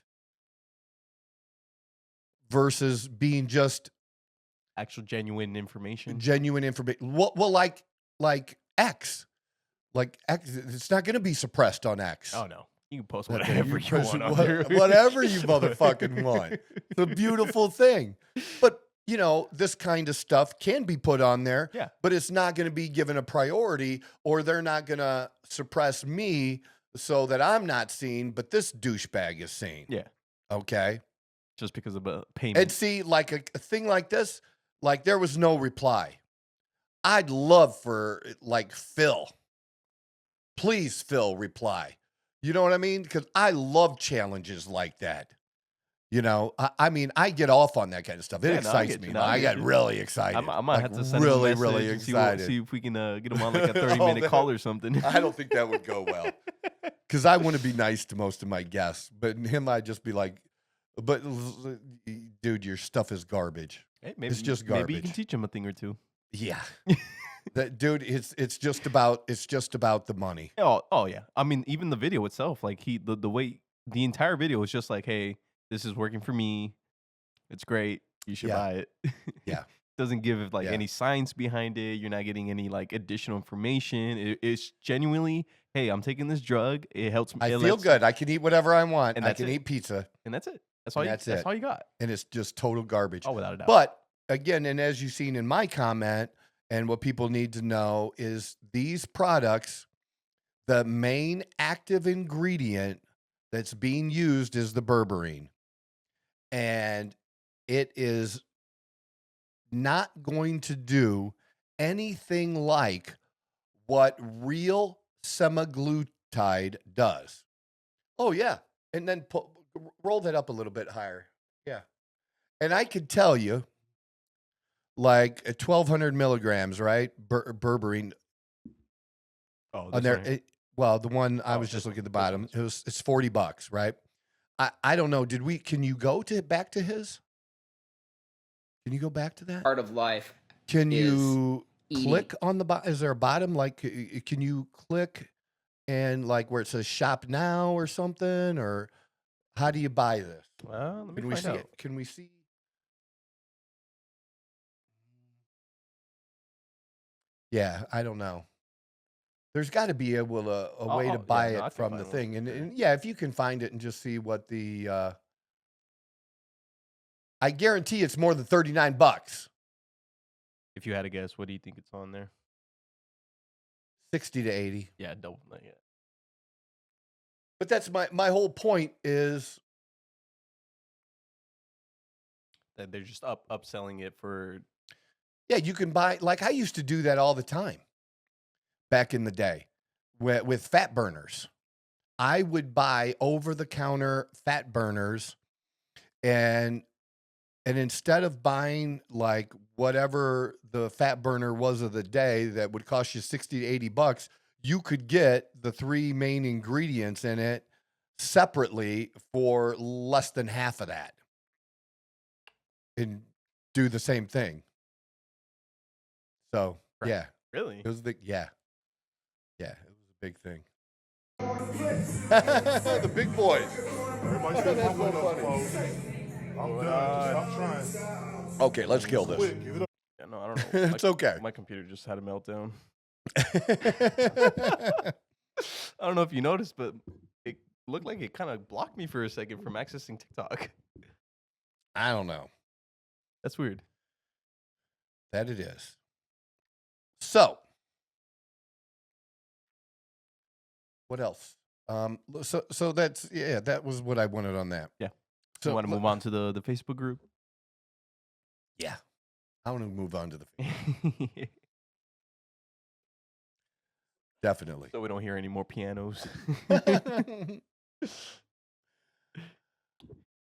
versus being just Actual genuine information. genuine information. Well, like X. Like X, it's not going to be suppressed on X. Oh no, you can post Okay, whatever you post want on there. whatever you motherfucking want. It's a beautiful thing. But, this kind of stuff can be put on there, Yeah. but it's not going to be given a priority, or they're not going to suppress me so that I'm not seen, but this douchebag is seen. Yeah, Okay? just because of a payment. And see, like a thing like this, like there was no reply. I'd love for, like, Phill. Please, Phill, reply. You know what I mean? Because I love challenges like that. I mean, I get off on that kind of stuff. It Yeah, no, I excites get me. you. Man. No, I I get get you. really excited. I might have to send really, him a message really and excited. see if we can get him on like a 30-minute Oh, call or something. I don't think that would go well. Because I want to be nice to most of my guests. But him, I'd just be like, but dude, your stuff is garbage. Hey, maybe It's just Maybe you garbage. can teach him a thing or two. Yeah. That dude, it's just about the money. Oh yeah. I mean, even the video itself, like the way the entire video is just like, hey, this is working for me. It's great. You should Yeah. buy it. Yeah. Doesn't give Yeah. any science behind it. You're not getting any additional information. It's genuinely, hey, I'm taking this drug. It helps me. I feel good. I can eat whatever I want. And I that's can it. eat pizza, and that's it. That's And all. that's That's it. all you got. and it's just total garbage. Oh, without a doubt. But again, and as you've seen in my comment, and what people need to know is these products, the main active ingredient that's being used is the berberine. And it is not going to do anything like what real semaglutide does. Oh, yeah. And then roll that up a little bit higher. Yeah. And I could tell you, like 1,200 milligrams, right? Berberine oh, on there. Well, the one I Oh, was just this looking at the one, this bottom. one. It's $40, right? I don't know. Can you go back to his? Can you go back to that? part of life Can is you eating. click on the bottom? Is there a bottom? Like, can you click and like where it says shop now or something? Or how do you buy this? Well, let me Can we find see out. it? Can we see? Yeah, I don't know. There's got to be able to a way to buy no, I it can from the find one. thing, and, Yeah. and yeah, if you can find it and just see what the, I guarantee it's more than $39, If you had to guess, what do you think it's on there? 60 to 80. Yeah, double that. Yeah. But that's my whole point is, That they're just upselling it for. yeah, you can buy. Like I used to do that all the time back in the day with fat burners. I would buy over the counter fat burners, and instead of buying like whatever the fat burner was of the day that would cost you 60 to 80 bucks, you could get the 3 main ingredients in it separately for less than half of that and do the same thing. So, Right. yeah, Really? it was yeah, it was a big thing. The big boys. Everybody says That's my so window funny. closed. I'm done. Stop trying. Okay, let's kill this. Quick, give it up. Yeah, no, I don't know. It's okay. My computer just had a meltdown. I don't know if you noticed, but it looked like it kind of blocked me for a second from accessing TikTok. I don't know. That's weird. That it is. So, what else? So that's that was what I wanted on that. Yeah. So You want to move on to the Facebook group? Yeah, I want to move on to the definitely. So we don't hear any more pianos.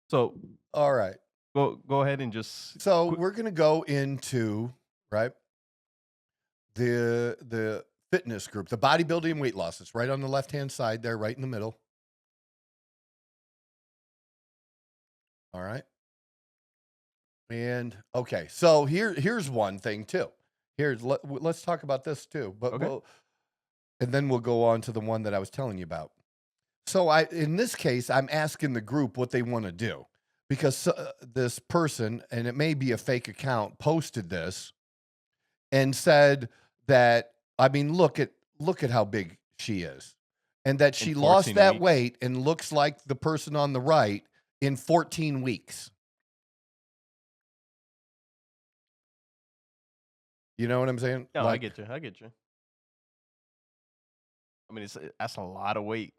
So All right. go ahead and just. So Quick- we're gonna go into the fitness group, the bodybuilding and weight loss. It's right on the left-hand side there, right in the middle. All right. And okay, so here's one thing too. Let's talk about this too. But Okay. and then we'll go on to the one that I was telling you about. So in this case, I'm asking the group what they want to do because this person, and it may be a fake account, posted this and said that, I mean, look at how big she is, and that she lost 14 that weeks. weight and looks like the person on the right in 14 weeks. You know what I'm saying? No, I Like, get you. I mean, that's a lot of weight.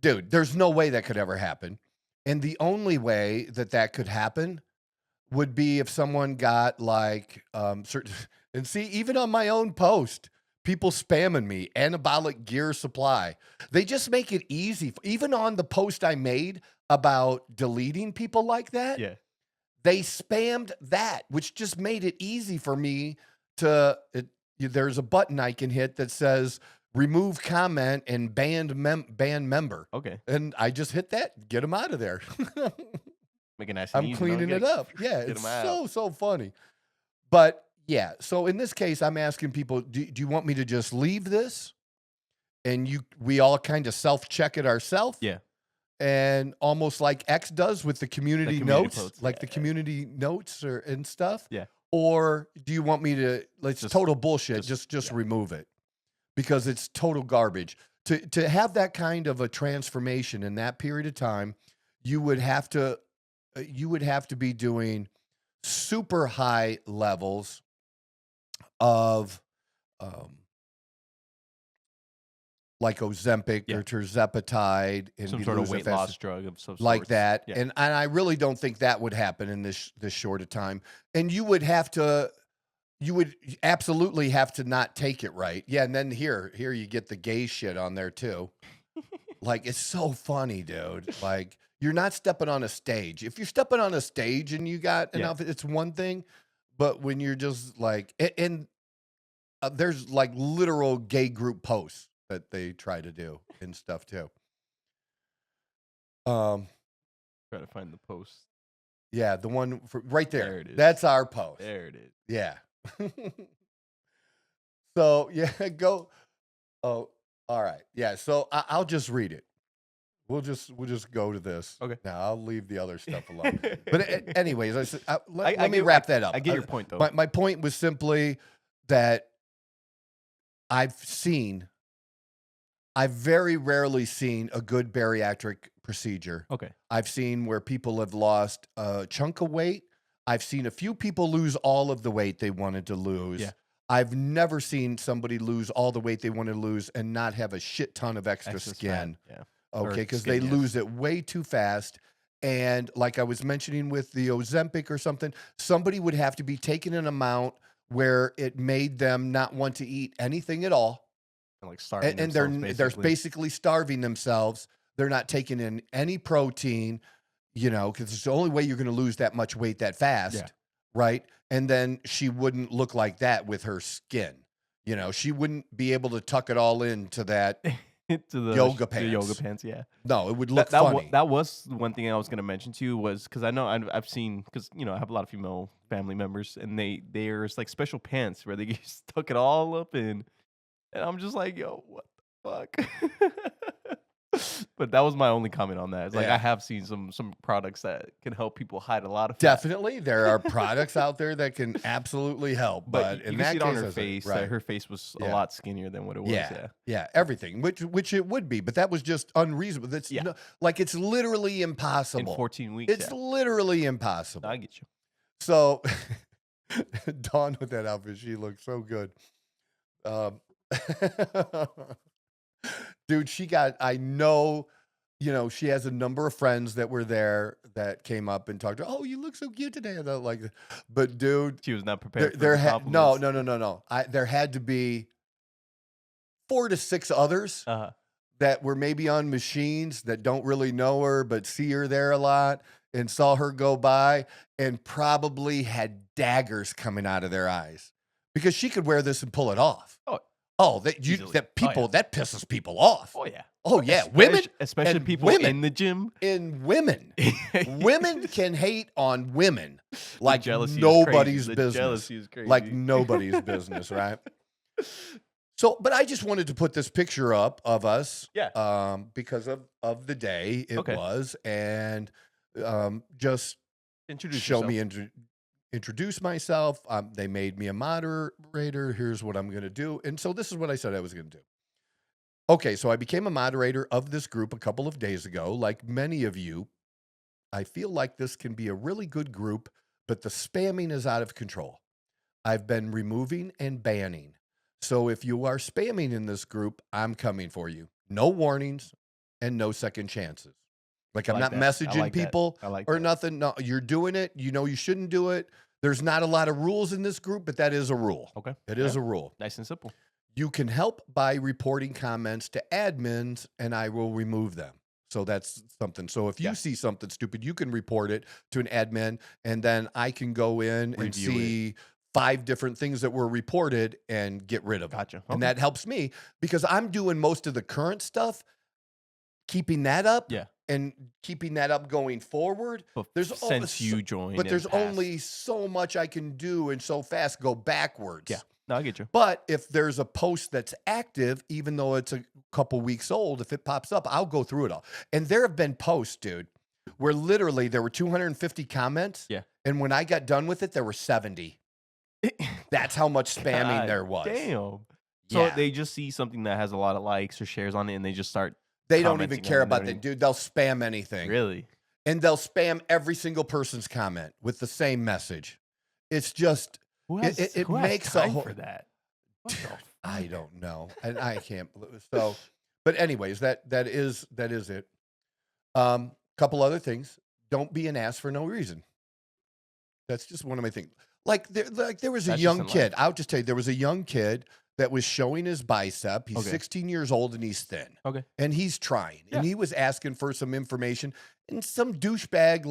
dude, there's no way that could ever happen. And the only way that could happen would be if someone got like certain. And see, even on my own post, people spamming me, anabolic gear supply. They just make it easy. Even on the post I made about deleting people like that, Yeah. they spammed that, which just made it easy for me to. There's a button I can hit that says remove comment and banned member. Okay. And I just hit that, get them out of there. Make it nice and I'm easy. cleaning it up. Yeah, get it's 'em out. so funny. But yeah, so in this case, I'm asking people, do you want me to just leave this? And we all kind of self-check it ourselves? Yeah. And almost like X does with the community community notes, posts, like yeah, the yeah. community notes and stuff? Yeah. Or do you want me to, it's Just- total bullshit, just yeah. remove it? Because it's total garbage. To have that kind of a transformation in that period of time, you would have to be doing super high levels of like Ozempic Yeah. or tirzepatide and Some be sort of losing weight fat loss drug of some like sorts. that. Yeah. And I really don't think that would happen in this short a time. And you would absolutely have to not take it right. Yeah, and then here you get the gay shit on there too. Like, it's so funny, dude. Like, you're not stepping on a stage. If you're stepping on a stage and you got an Yeah. outfit, it's one thing. But when you're just like, there's like literal gay group posts that they try to do and stuff too. Try to find the post. Yeah, the one right there. There it is. That's our post. There it is. Yeah. So yeah, go. Oh, all right. Yeah. So I'll just read it. We'll just go to this. Okay. Now I'll leave the other stuff alone. But anyways, I said, let me get- wrap that up. I get your point though. My point was simply that I've very rarely seen a good bariatric procedure. Okay. I've seen where people have lost a chunk of weight. I've seen a few people lose all of the weight they wanted to lose. Yeah. I've never seen somebody lose all the weight they wanted to lose and not have a shit ton of extra Excess skin. fat, Yeah. Okay, Or because skin, they yes. lose it way too fast. And like I was mentioning with the Ozempic or something, somebody would have to be taking an amount where it made them not want to eat anything at all. And like starving And themselves, they're basically starving themselves. They're not taking in any protein, because it's the only way you're going to lose that much weight that fast, Yeah. right? And then she wouldn't look like that with her skin. She wouldn't be able to tuck it all into that. to the yoga the yoga pants. pants. Yeah. No, it would look That funny. that was one thing I was gonna mention to you was because I know I've seen because I have a lot of female family members and there's like special pants where they just tuck it all up in, and I'm just like, yo, what the fuck? But that was my only comment on that. It's like Yeah. I have seen some products that can help people hide a lot of fat. Definitely, there are products out there that can absolutely help. But you in can that see it on case, her I said, face. right. That her face was a Yeah. lot skinnier than what it was. Yeah, everything, which it would be, but that was just unreasonable. That's Yeah. it's literally In impossible. 14 weeks. It's literally impossible. I get you. So, Dawn with that outfit, she looks so good. Dude, I know, she has a number of friends that were there that came up and talked to her. Oh, you look so cute today. And I'm like, but dude, She was not prepared. there for the had no. compliments. There had to be 4 to 6 others Uh-huh. that were maybe on machines that don't really know her but see her there a lot and saw her go by and probably had daggers coming out of their eyes because she could wear this and pull it off. Easily. That people Oh, yeah. that pisses people off. Oh yeah. Oh yeah, women, especially and people women. in the gym. in women. Women can hate on women like jealousy is nobody's crazy. The business. jealousy is crazy. Like nobody's business, right? So, but I just wanted to put this picture up of us, because of the day it Okay. was, and just Introduce show yourself. me introduce myself. They made me a moderator. Here's what I'm going to do, and so this is what I said I was going to do. Okay, so I became a moderator of this group a couple of days ago. Like many of you, I feel like this can be a really good group, but the spamming is out of control. I've been removing and banning. So if you are spamming in this group, I'm coming for you. No warnings and no second chances. Like I'm like not that. I messaging like that. people I like or that. nothing. No, you're doing it. You shouldn't do it. There's not a lot of rules in this group, but that is a rule. Okay. It is a rule. Nice and simple. You can help by reporting comments to admins and I will remove them. So that's something. So if you see something stupid, you can report it to an admin and then I can go in and Review see 5 different things that were reported and get rid of them. Gotcha. And Okay. that helps me because I'm doing most of the current stuff, keeping that up Yeah. and keeping that up going forward. But There's since you joined, But and there's passed- only so much I can do and so fast go backwards. Yeah. No, I get you. But if there's a post that's active, even though it's a couple weeks old, if it pops up, I'll go through it all. And there have been posts, dude, where literally there were 250 comments. Yeah. And when I got done with it, there were 70. That's how much spamming God there was. Damn. So Yeah. they just see something that has a lot of likes or shares on it, and they just start. They don't even commenting care on it, about they that, don't dude. They'll spam anything. Really? And they'll spam every single person's comment with the same message. It's just, Who has, it who has makes a time whole- for that? What the I fuck? don't know. And I can't believe so. But anyways, that is it. Couple other things. Don't be an ass for no reason. That's just one of my things. Like there was a That's just young in kid. life. I'll just tell you, there was a young kid that was showing his bicep. He's Okay. 16 years old and he's thin. Okay. And he's trying. And Yeah. he was asking for some information. And some douchebag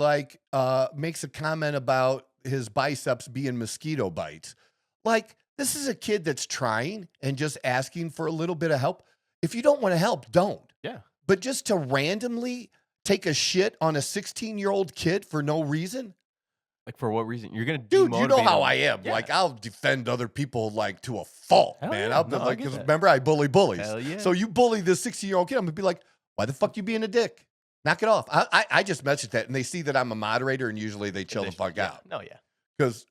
makes a comment about his biceps being mosquito bites. Like, this is a kid that's trying and just asking for a little bit of help. If you don't want to help, don't. Yeah. But just to randomly take a shit on a 16-year-old kid for no reason, Like, for what reason? You're gonna Dude, you know demotivate how them. I am. Yeah. Like, I'll defend other people like to a fault, Hell man. yeah. I'll be No, I like, get because that. remember, I bully bullies. Hell yeah. So you bully this 16-year-old kid, I'm gonna be like, why the fuck you being a dick? Knock it off. I just mentioned that, and they see that I'm a moderator, and usually they chill the fuck out. No, yeah. Because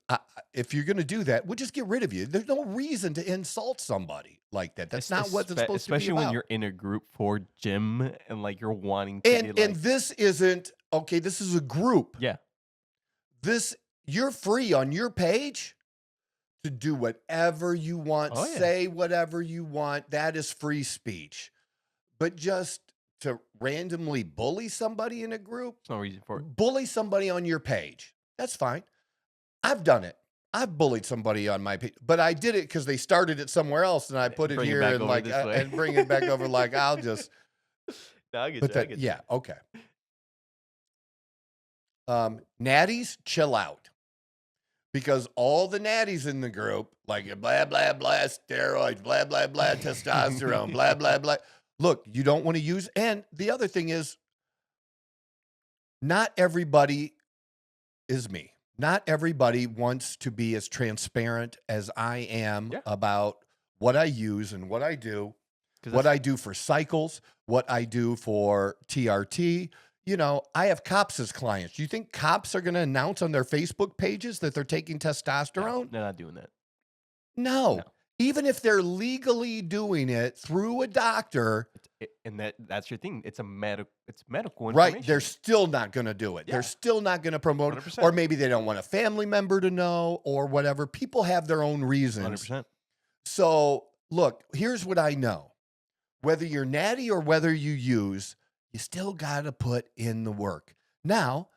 if you're gonna do that, we'll just get rid of you. There's no reason to insult somebody like that. That's not what it's supposed to be Especially about. when you're in a group for gym and like you're wanting to be, And this isn't okay. This is a group. yeah. You're free on your page to do whatever you want, Oh, yeah. say whatever you want. That is free speech. But just to randomly bully somebody in a group, There's no reason for it. bully somebody on your page, that's fine. I've done it. I've bullied somebody on my page, but I did it because they started it somewhere else, and I put it Bring it here back and over like this way. and bring it back over. Like I'll just. No, I get But you, I that, get yeah, okay. Natties, chill out. Because all the natties in the group, like blah, blah, blah, steroids, blah, blah, blah, testosterone, blah, blah, blah. Look, you don't want to use, and the other thing is, not everybody is me. Not everybody wants to be as transparent as I am Yeah. about what I use and what I do. 'Cause What that's- I do for cycles, what I do for TRT. You know, I have cops as clients. Do you think cops are going to announce on their Facebook pages that they're taking no, testosterone? they're not doing that. No. No. Even if they're legally doing it through a doctor, And that's your thing. It's medical right, information. they're still not going to do it. Yeah. They're still not going to promote it. 100%. Or maybe they don't want a family member to know or whatever. People have their own reasons. 100%. So, look, here's what I know. Whether you're natty or whether you use, you still got to put in the work. Now,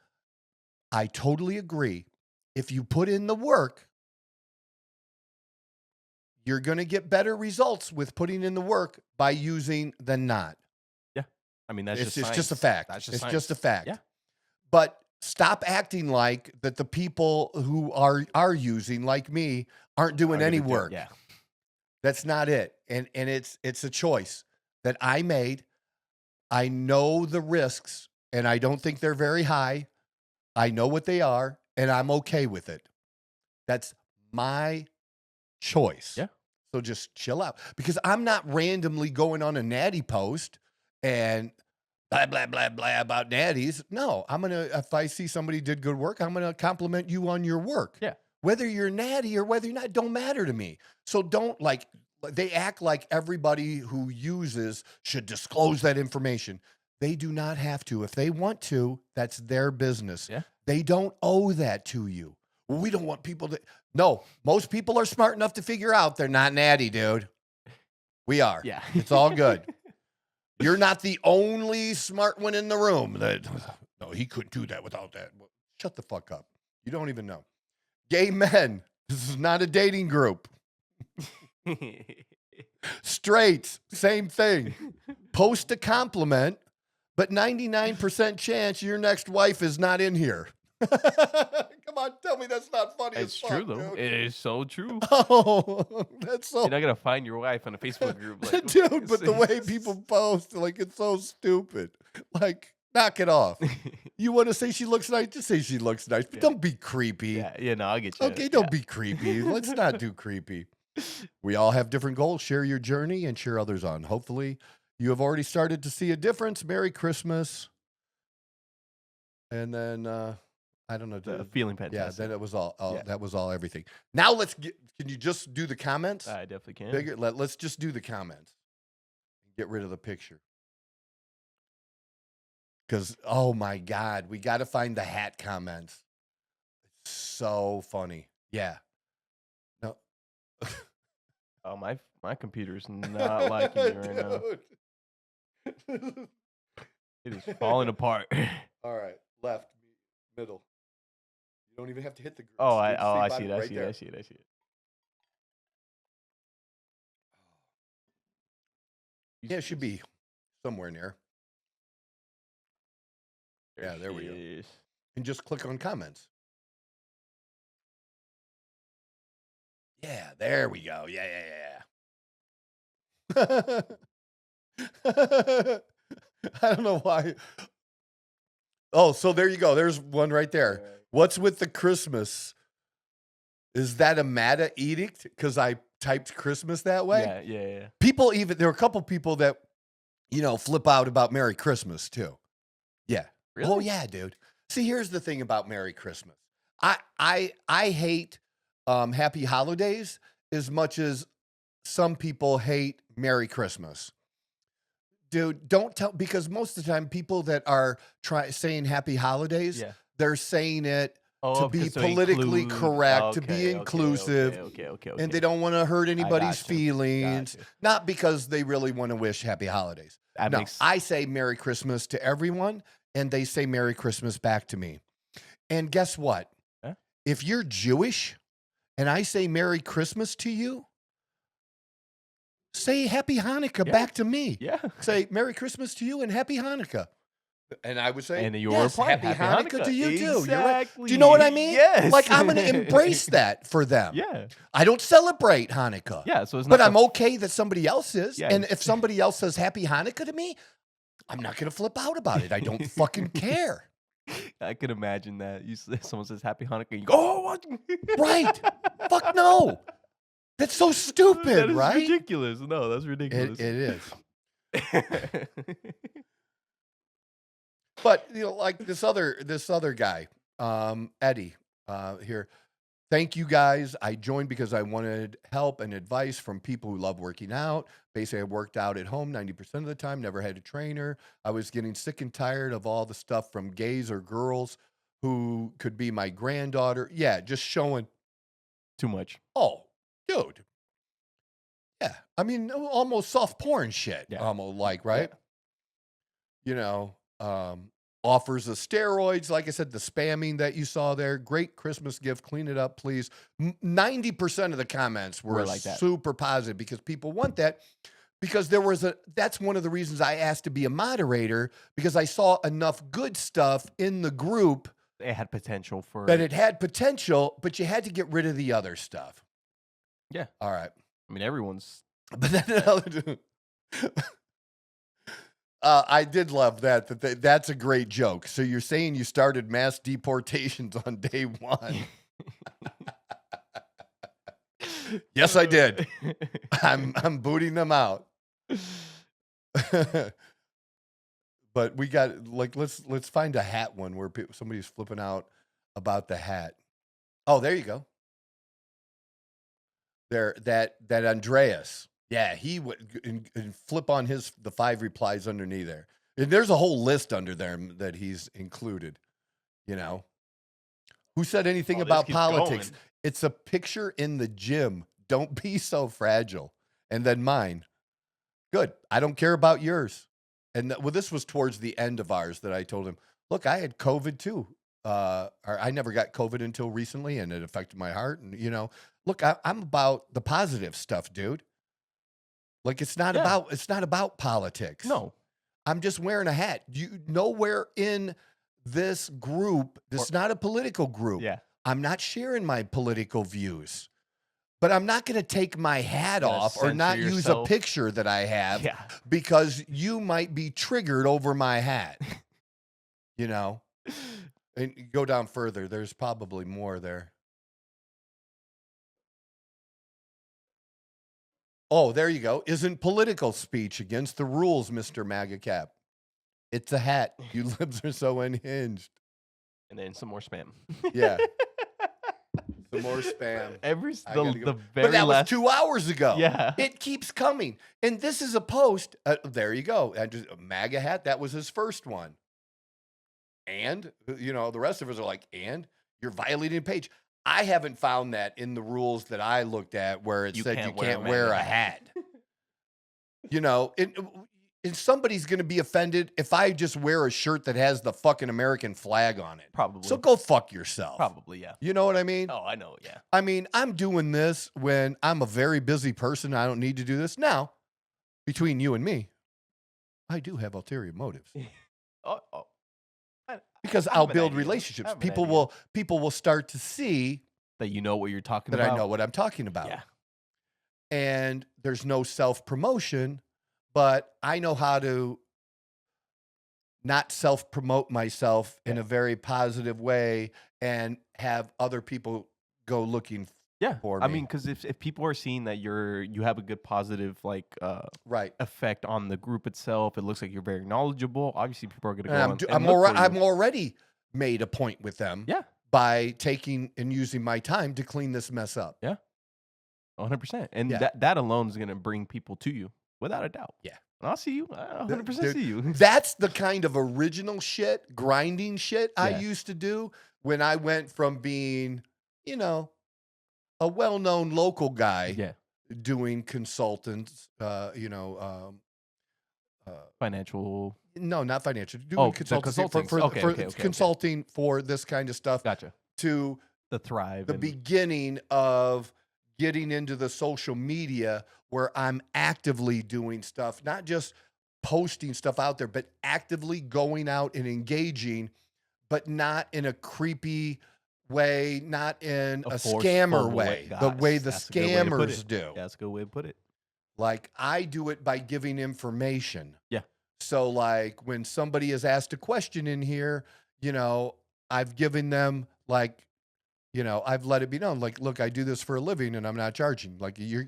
I totally agree. If you put in the work, you're going to get better results with putting in the work by using than not. I mean, that's It's just just a science. fact. That's It's science. just a fact. Yeah. But stop acting like that the people who are using, like me, aren't doing Are any gonna do- work. Yeah. That's not it. And it's a choice that I made. I know the risks, and I don't think they're very high. I know what they are, and I'm okay with it. That's my choice. Yeah. So just chill out. Because I'm not randomly going on a natty post and blah, blah, blah, blah about natties. No, if I see somebody did good work, I'm going to compliment you on your work. Yeah. Whether you're natty or whether you're not, don't matter to me. So don't they act like everybody who uses should disclose that information. They do not have to. If they want to, that's their business. Yeah. They don't owe that to you. Well, we don't want people to. No, most people are smart enough to figure out they're not natty, dude. We are. Yeah. It's all good. You're not the only smart one in the room. No, he couldn't do that without that. Well, shut the fuck up. You don't even know. Gay men. This is not a dating group. Straights, same thing. Post a compliment, but 99% chance your next wife is not in here. Come on, tell me that's not funny It's as fuck, true, though. dude. It is so true. Oh, that's so You're not going to find your wife on a Facebook group. Like, dude, but the way people post, like, it's so stupid. Like, knock it off. You want to say she looks nice? Just say she looks nice, but Yeah. don't be creepy. Yeah, no, I get you. Okay, don't be creepy. Let's not do creepy. We all have different goals. Share your journey and cheer others on. Hopefully, you have already started to see a difference. Merry Christmas. And then, I don't know. Feeling fantastic. Yeah, then it was all Yeah. that was all everything. Now let's get, can you just do the comments? I definitely can. Bigger, let's just do the comments. Get rid of the picture. Because, oh my God, we got to find the hat comments. It's so funny. Yeah. No. Oh, my computer's not liking me right now. Dude. It is falling apart. All right. Left, middle. You don't even have to hit the. Oh, see I button see it. I right see there. it. I see it. I see it. Yeah, it should be somewhere near. Yeah, there we go. Yes. And just click on comments. Yeah, there we go. Yeah. I don't know why. Oh, so there you go. There's one right there. What's with the Christmas? Is that a meta edict? Because I typed Christmas that way? Yeah. People there are a couple people that, flip out about Merry Christmas too. Yeah. Really? Oh yeah, dude. See, here's the thing about Merry Christmas. I hate Happy Holidays as much as some people hate Merry Christmas. Dude, don't tell, because most of the time people that are saying Happy Holidays, they're saying it to be politically correct, to be inclusive, okay. and they don't want to hurt anybody's feelings, not because they really want to wish Happy Holidays. I say Merry Christmas to everyone, and they say Merry Christmas back to me. And guess what? Huh? If you're Jewish and I say Merry Christmas to you, say Happy Hanukkah back to me. Yeah. Say Merry Christmas to you and Happy Hanukkah. And I would say, and you yes, were Happy Hanukkah to you too. Exactly. Do you know what I mean? Yes. Like, I'm going to embrace that for them. Yeah. I don't celebrate Hanukkah. Yeah. So it's not but I'm okay that somebody else is. Yeah. And if somebody else says Happy Hanukkah to me, I'm not going to flip out about it. I don't fucking care. I could imagine that. Someone says Happy Hanukkah, and you go, oh, what? Right. Fuck no. That's so stupid, That is right? ridiculous. No, that's ridiculous. It is. But like this other guy, Eddie, here. Thank you guys. I joined because I wanted help and advice from people who love working out. Basically, I worked out at home 90% of the time, never had a trainer. I was getting sick and tired of all the stuff from gays or girls who could be my granddaughter. Yeah, just showing too much. Oh, dude. Yeah. I mean, almost soft porn shit. Yeah. Almost like, right? Yeah. Offers of steroids. Like I said, the spamming that you saw there. Great Christmas gift. Clean it up, please. 90% of the comments were like that. Super positive because people want that. Because that's one of the reasons I asked to be a moderator, because I saw enough good stuff in the group. It had potential for that it had potential, but you had to get rid of the other stuff. Yeah. All right. I mean, everyone's. But then I did love that. That's a great joke. So you're saying you started mass deportations on day one? Yes, I did. I'm booting them out. But we got let's find a hat one where somebody's flipping out about the hat. Oh, there you go. There, that Andreas. Yeah, he would and flip on the 5 replies underneath there. And there's a whole list under there that he's included. Who said anything about politics? Going. It's a picture in the gym. Don't be so fragile. And then mine. Good. I don't care about yours. And this was towards the end of ours that I told him, look, I had COVID too. I never got COVID until recently, and it affected my heart. And look, I'm about the positive stuff, dude. Like it's not about politics. No, I'm just wearing a hat. Nowhere in this group, this is not a political group. Yeah, I'm not sharing my political views, but I'm not going to take my hat off or not use a picture that I have because you might be triggered over my hat. And go down further. There's probably more there. Oh, there you go. Isn't political speech against the rules, Mr. MAGA Cap? It's a hat. You libs are so unhinged. And then some more spam. Yeah. Some more spam. But that was 2 hours ago. Yeah. It keeps coming. And this is a post. There you go. A MAGA hat. That was his first one. And, the rest of us are like, and you're violating a page. I haven't found that in the rules that I looked at where it said you can't wear a hat. And somebody's going to be offended if I just wear a shirt that has the fucking American flag on it. Probably. So go fuck yourself. Probably, yeah. You know what I mean? Oh, I know, yeah. I mean, I'm doing this when I'm a very busy person. I don't need to do this. Now, between you and me, I do have ulterior motives. Because I'll build relationships. People will start to see that you know what you're talking about. That I know what I'm talking about. Yeah. And there's no self-promotion, but I know how to not self-promote myself in a very positive way and have other people go looking Yeah, for I me. mean, because if people are seeing that you have a good positive Right. effect on the group itself, it looks like you're very knowledgeable. Obviously, people are going to go And on and look for I'm you. already made a point with them Yeah, by taking and using my time to clean this mess up. yeah, 100%. And Yeah. that alone is going to bring people to you without a doubt. Yeah. And I'll see you. I 100% Dude, see you. That's the kind of original shit, grinding shit I Yeah. used to do when I went from being, you know, a well-known local guy Yeah, doing consultants, financial. no, not financial, Oh, doing the consultancy for consultings. Okay. consulting for this kind of stuff Gotcha. to The Thrive. the and- beginning of getting into the social media where I'm actively doing stuff, not just posting stuff out there, but actively going out and engaging, but not in a creepy way, not in a forceful scammer way, the Gosh, way the that's a good way to put scammers it. do. Yeah, that's a good way to put it. Like I do it by giving information. Yeah. So like when somebody is asked a question in here, you know, I've given them like, you know, I've let it be known, like, look, I do this for a living and I'm not charging. Like you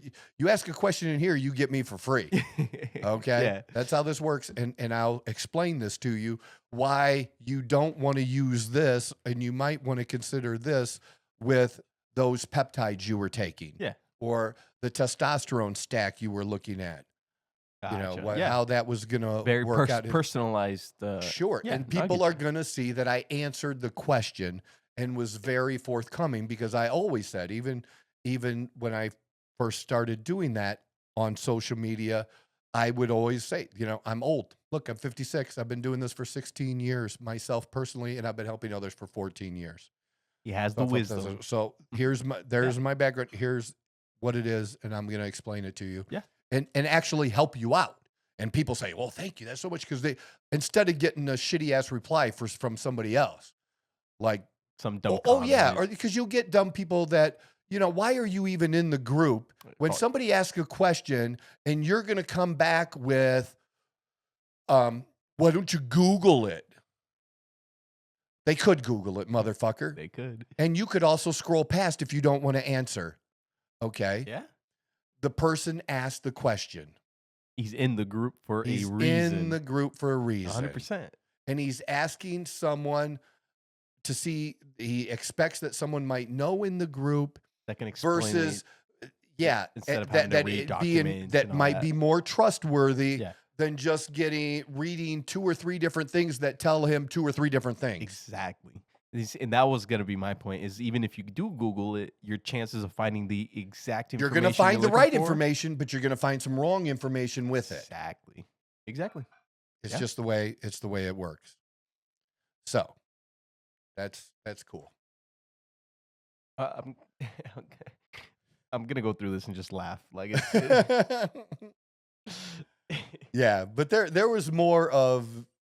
ask a question in here, you get me for free. Okay. Yeah. That's how this works. And I'll explain this to you, why you don't want to use this and you might want to consider this with those peptides you were taking. Yeah. Or the testosterone stack you were looking at. You know, Gotcha. Yeah. how that was going to Very work out. personalized. Sure. yeah, And no, I people get are you. going to see that I answered the question and was very forthcoming, because I always said, even when I first started doing that on social media, I would always say, you know, I'm old. Look, I'm 56. I've been doing this for 16 years myself personally, and I've been helping others for 14 years. He has the wisdom. So there's my background. Here's what it is, and I'm going to explain it to you. Yeah. And actually help you out. And people say, well, thank you. That's so much, because they, instead of getting a shitty ass reply from somebody else, like, Some dumb. oh yeah, comment. or because you'll get dumb people that, you know, why are you even in the group when Oh. somebody asks a question and you're going to come back with, why don't you Google it? They could Google it, motherfucker. They could. And you could also scroll past if you don't want to answer. Okay. Yeah. The person asked the question. He's in the group for He's a reason. in the group for a reason. 100%. And he's asking someone to see, he expects that someone might know in the group That can explain. versus, yeah, instead of that, having to read it being, documents that and all might that. be more trustworthy Yeah. than just reading 2 or 3 different things that tell him 2 or 3 different things. Exactly. And that was going to be my point, is even if you do Google it, your chances of finding the exact You're information going to find the looking right for- information, but you're going to find some wrong information with it. Exactly. It's Yeah. just the way it works. So that's cool. I'm I'm gonna go through this and just laugh. Like it's, Yeah, but there was more of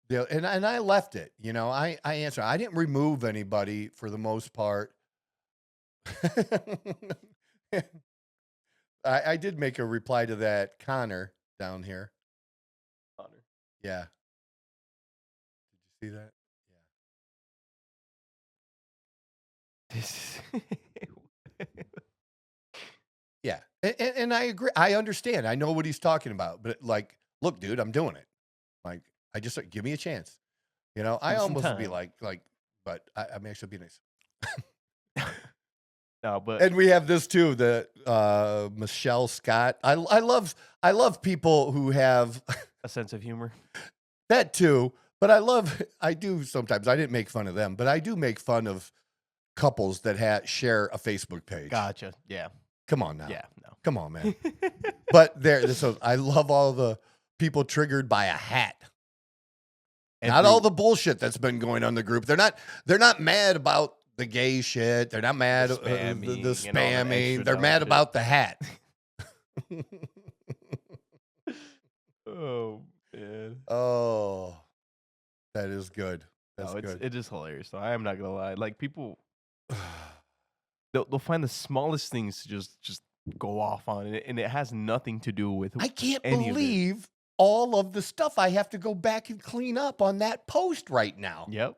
the, and I left it. You know, I answered. I didn't remove anybody for the most part. I did make a reply to that Connor down here. Connor. Yeah. Did you see that? Yeah. And I agree. I understand. I know what he's talking about. But like, look, dude, I'm doing it. Like, I just give me a chance. You know, I Give me some almost be time. like, but I'm actually be nice. No, but And we have this too, the Michelle Scott. I love people who have a sense of humor. that too. But I do sometimes. I didn't make fun of them, but I do make fun of couples that share a Facebook page. Gotcha. Yeah. Come on now. Yeah. No. Come on, man. But so I love all the people triggered by a hat. Not all the bullshit that's been going on in the group. They're not mad about the gay shit. They're not mad The the spamming and all the spamming. extra They're dumb mad shit. about the hat. Oh man. Oh, that is good. That's No, good. it is hilarious. So I am not gonna lie. Like people, they'll find the smallest things to just go off on it, and it has nothing to do with I can't any of it. believe all of the stuff I have to go back and clean up on that post right now. Yep.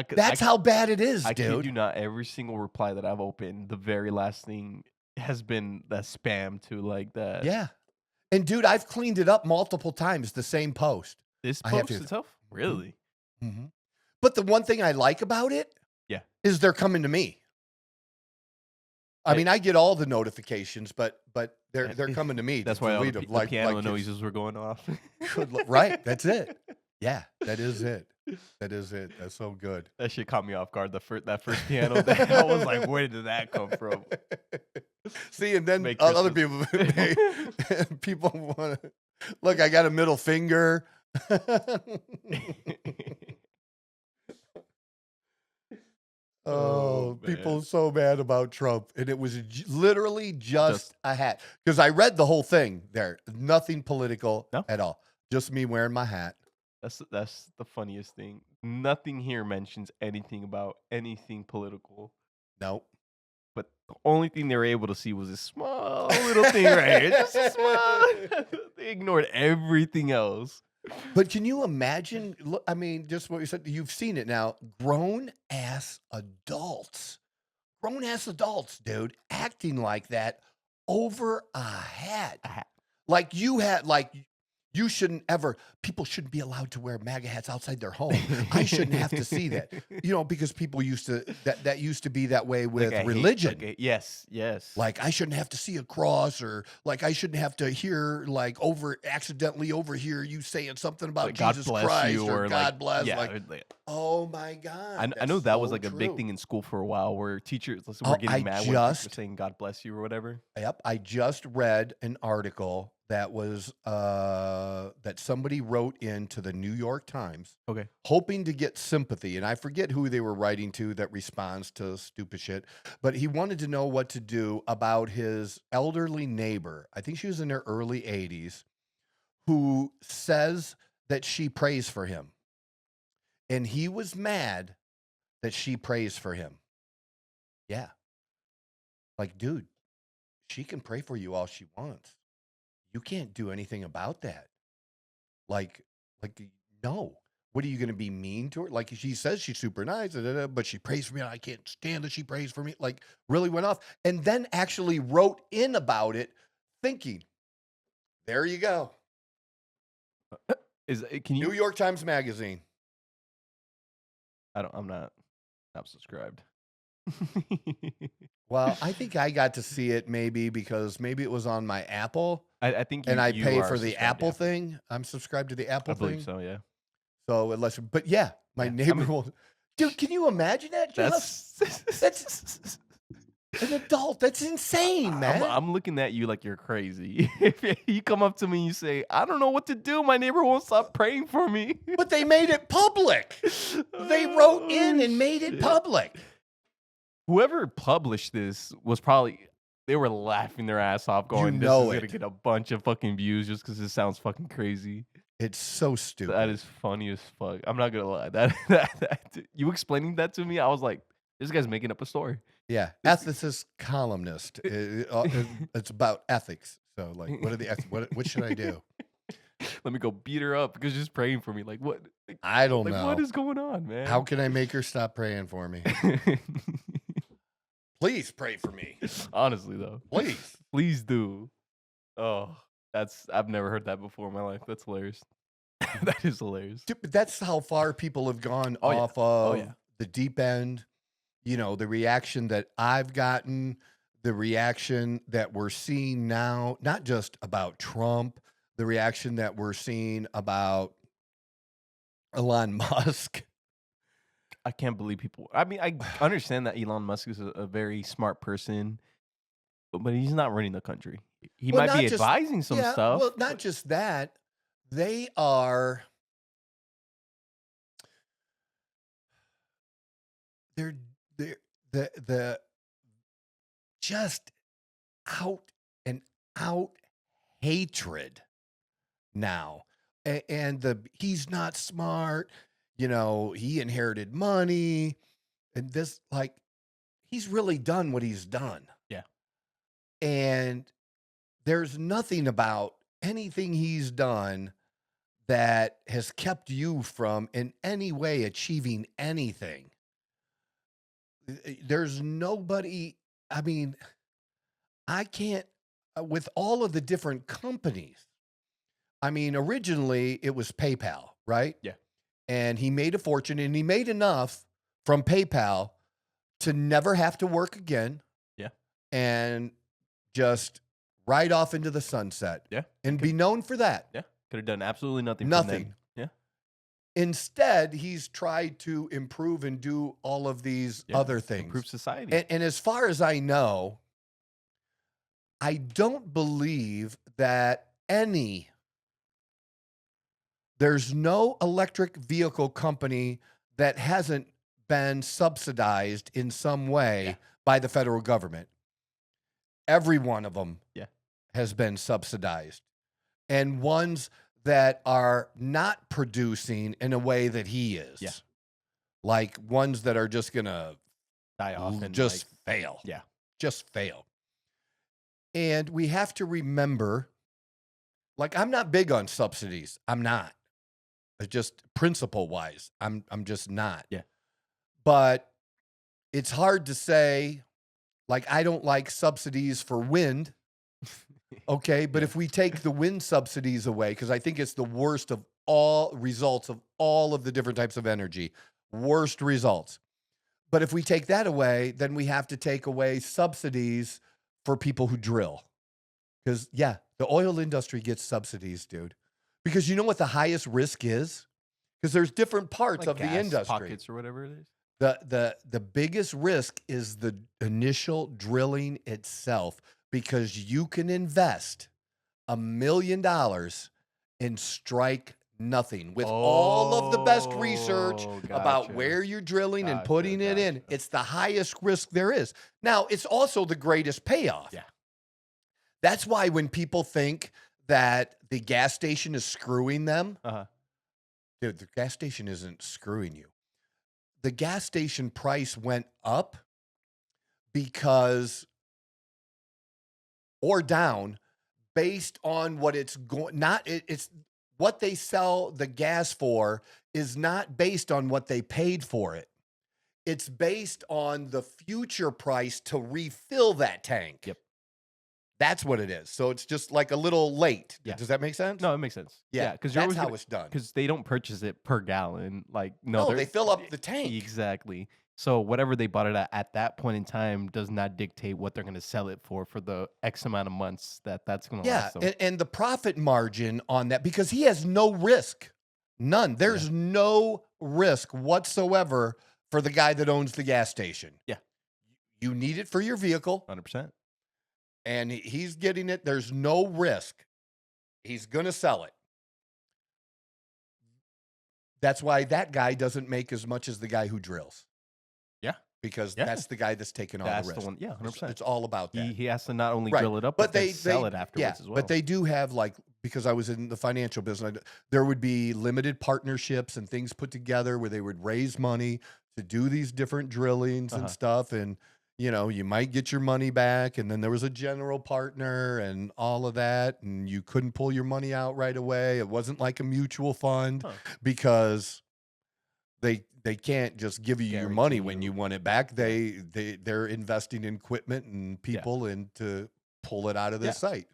That's how bad it is, I kid dude. you not. Every single reply that I've opened, the very last thing has been that spam to like that. Yeah. And dude, I've cleaned it up multiple times, the same post. This I have post to- itself? Really? Mm-hmm. But the one thing I like about it is they're coming to me. I mean, I get all the notifications, but they're coming to me. That's to why all delete the, them, the piano it's- noises were going off. Right, that's it. Yeah, that is it. That is it. That's so good. That shit caught me off guard. That first piano, I was like, where did that come from? See, and then Make other Christmas. people want to look. I got a middle finger. Oh, people man. so mad about Trump, and it was literally just a hat. Because I read the whole thing there, nothing political No. at all, just me wearing my hat. That's the funniest thing. Nothing here mentions anything about anything political. Nope. But the only thing they were able to see was this small little thing right here. Just a small. They ignored everything else. But can you imagine? Look, I mean, just what you said. You've seen it now. Grown ass adults, dude, acting like that over a hat. Like you had, like you shouldn't ever. People shouldn't be allowed to wear MAGA hats outside their home. I shouldn't have to see that, because people used to that used to be that way with Like, religion. Yes. Like I shouldn't have to see a cross, or like I shouldn't have to hear accidentally overhear you saying something about Like, God Jesus bless Christ you, or or God like, bless. yeah, Like, oh my God! I know that was that's like so a big true. thing in school for a while, where teachers were Oh, getting I mad when teachers just- were saying "God bless you" or whatever. Yep, I just read an article that was that somebody wrote into the New York Times, Okay. hoping to get sympathy, and I forget who they were writing to that responds to stupid shit, but he wanted to know what to do about his elderly neighbor. I think she was in her early 80s, who says that she prays for him, and he was mad that she prays for him. Yeah, like, dude, she can pray for you all she wants. You can't do anything about that. Like, no. What are you going to be mean to her? Like, she says she's super nice, but she prays for me, and I can't stand that she prays for me. Like, really went off, and then actually wrote in about it, thinking, there you go. Can you? New York Times Magazine. I'm not subscribed. Well, I think I got to see it maybe because maybe it was on my Apple, I think and I you pay are for the subscribed, Apple yeah. thing. I'm subscribed to the Apple I believe thing. so. Yeah. So unless, but yeah, my Yeah, I neighbor mean- will. Dude, can you imagine that? Jeff? That's An adult. That's insane, man. I'm looking at you like you're crazy. If you come up to me and you say, "I don't know what to do. My neighbor won't stop praying for me." But they made it public. They wrote in and made it Shit. public. Whoever published this was probably, they were laughing their ass off, going, "This know is gonna it. get a bunch of fucking views just because it sounds fucking crazy." It's so stupid. That is funny as fuck. I'm not gonna lie. That you explaining that to me, I was like, "This guy's making up a story." Yeah, ethicist columnist. It's about ethics. So, like, what are the what should I do? Let me go beat her up because she's praying for me. Like what? I don't Like know. what is going on, man? How can I make her stop praying for me? Please pray for me. Honestly, though, please do. Oh, I've never heard that before in my life. That's hilarious. That is hilarious. Dude, but that's how far people have gone Oh, yeah. off of yeah. the deep end. The reaction that I've gotten, the reaction that we're seeing now, not just about Trump, the reaction that we're seeing about Elon Musk. I can't believe people. I mean, I understand that Elon Musk is a very smart person, but he's not running the country. He Well, might be not just- advising some Yeah, stuff. well, not just that. They are. They're the just out and out hatred now, and he's not smart. He inherited money, and this, like, he's really done what he's done. Yeah. And there's nothing about anything he's done that has kept you from in any way achieving anything. There's nobody, I mean, I can't, with all of the different companies. I mean, originally it was PayPal, right? Yeah. And he made a fortune, and he made enough from PayPal to never have to work again. Yeah. And just ride off into the sunset. Yeah. And be known for that. Yeah. Could have done absolutely nothing. Nothing. From then. Instead, he's tried to improve and do all of these other things. Improve society. And as far as I know, I don't believe that there's no electric vehicle company that hasn't been subsidized in some way by the federal government. Every one of them has been subsidized. And ones that are not producing in a way that he is. Yeah. Like ones that are just going to Die off and just fail. Yeah. Just fail. And we have to remember, like, I'm not big on subsidies. I'm not. It's just principle-wise. I'm just not. Yeah. But it's hard to say, like, I don't like subsidies for wind. Okay, but if we take the wind subsidies away, because I think it's the worst of all results of all of the different types of energy, worst results. But if we take that away, then we have to take away subsidies for people who drill. Because, the oil industry gets subsidies, dude. Because you know what the highest risk is? Because there's different parts of the industry. Pockets or whatever it is. The biggest risk is the initial drilling itself, because you can invest $1 million and strike nothing with all of the best research about where you're drilling and putting it in. It's the highest risk there is. Now, it's also the greatest payoff. Yeah. That's why when people think that the gas station is screwing them, dude, the gas station isn't screwing you. The gas station price went up or down based on what it's going, it's what they sell the gas for is not based on what they paid for it. It's based on the future price to refill that tank. Yep. That's what it is. So it's just like a little late. Yeah. Does that make sense? No, it makes sense. Yeah, because that's how it's done. Because they don't purchase it per gallon. Like No, they fill up the tank. Exactly. So whatever they bought it at that point in time does not dictate what they're going to sell it for the X amount of months that's going to last. And the profit margin on that, because he has no risk, none. There's no risk whatsoever for the guy that owns the gas station. Yeah. You need it for your vehicle. 100%. And he's getting it. There's no risk. He's going to sell it. That's why that guy doesn't make as much as the guy who drills. Yeah. Because that's the guy that's taking all That's the risk. The one. Yeah, 100%. It's all about that. He has to not only drill it up, but they sell it afterwards as well. But they do have, like, because I was in the financial business, there would be limited partnerships and things put together where they would raise money to do these different drillings and stuff. And, you know, you might get your money back. And then there was a general partner and all of that. And you couldn't pull your money out right away. It wasn't like a mutual fund because they can't just give you your money when you want it back. They're investing in equipment and people and to pull it out of the site.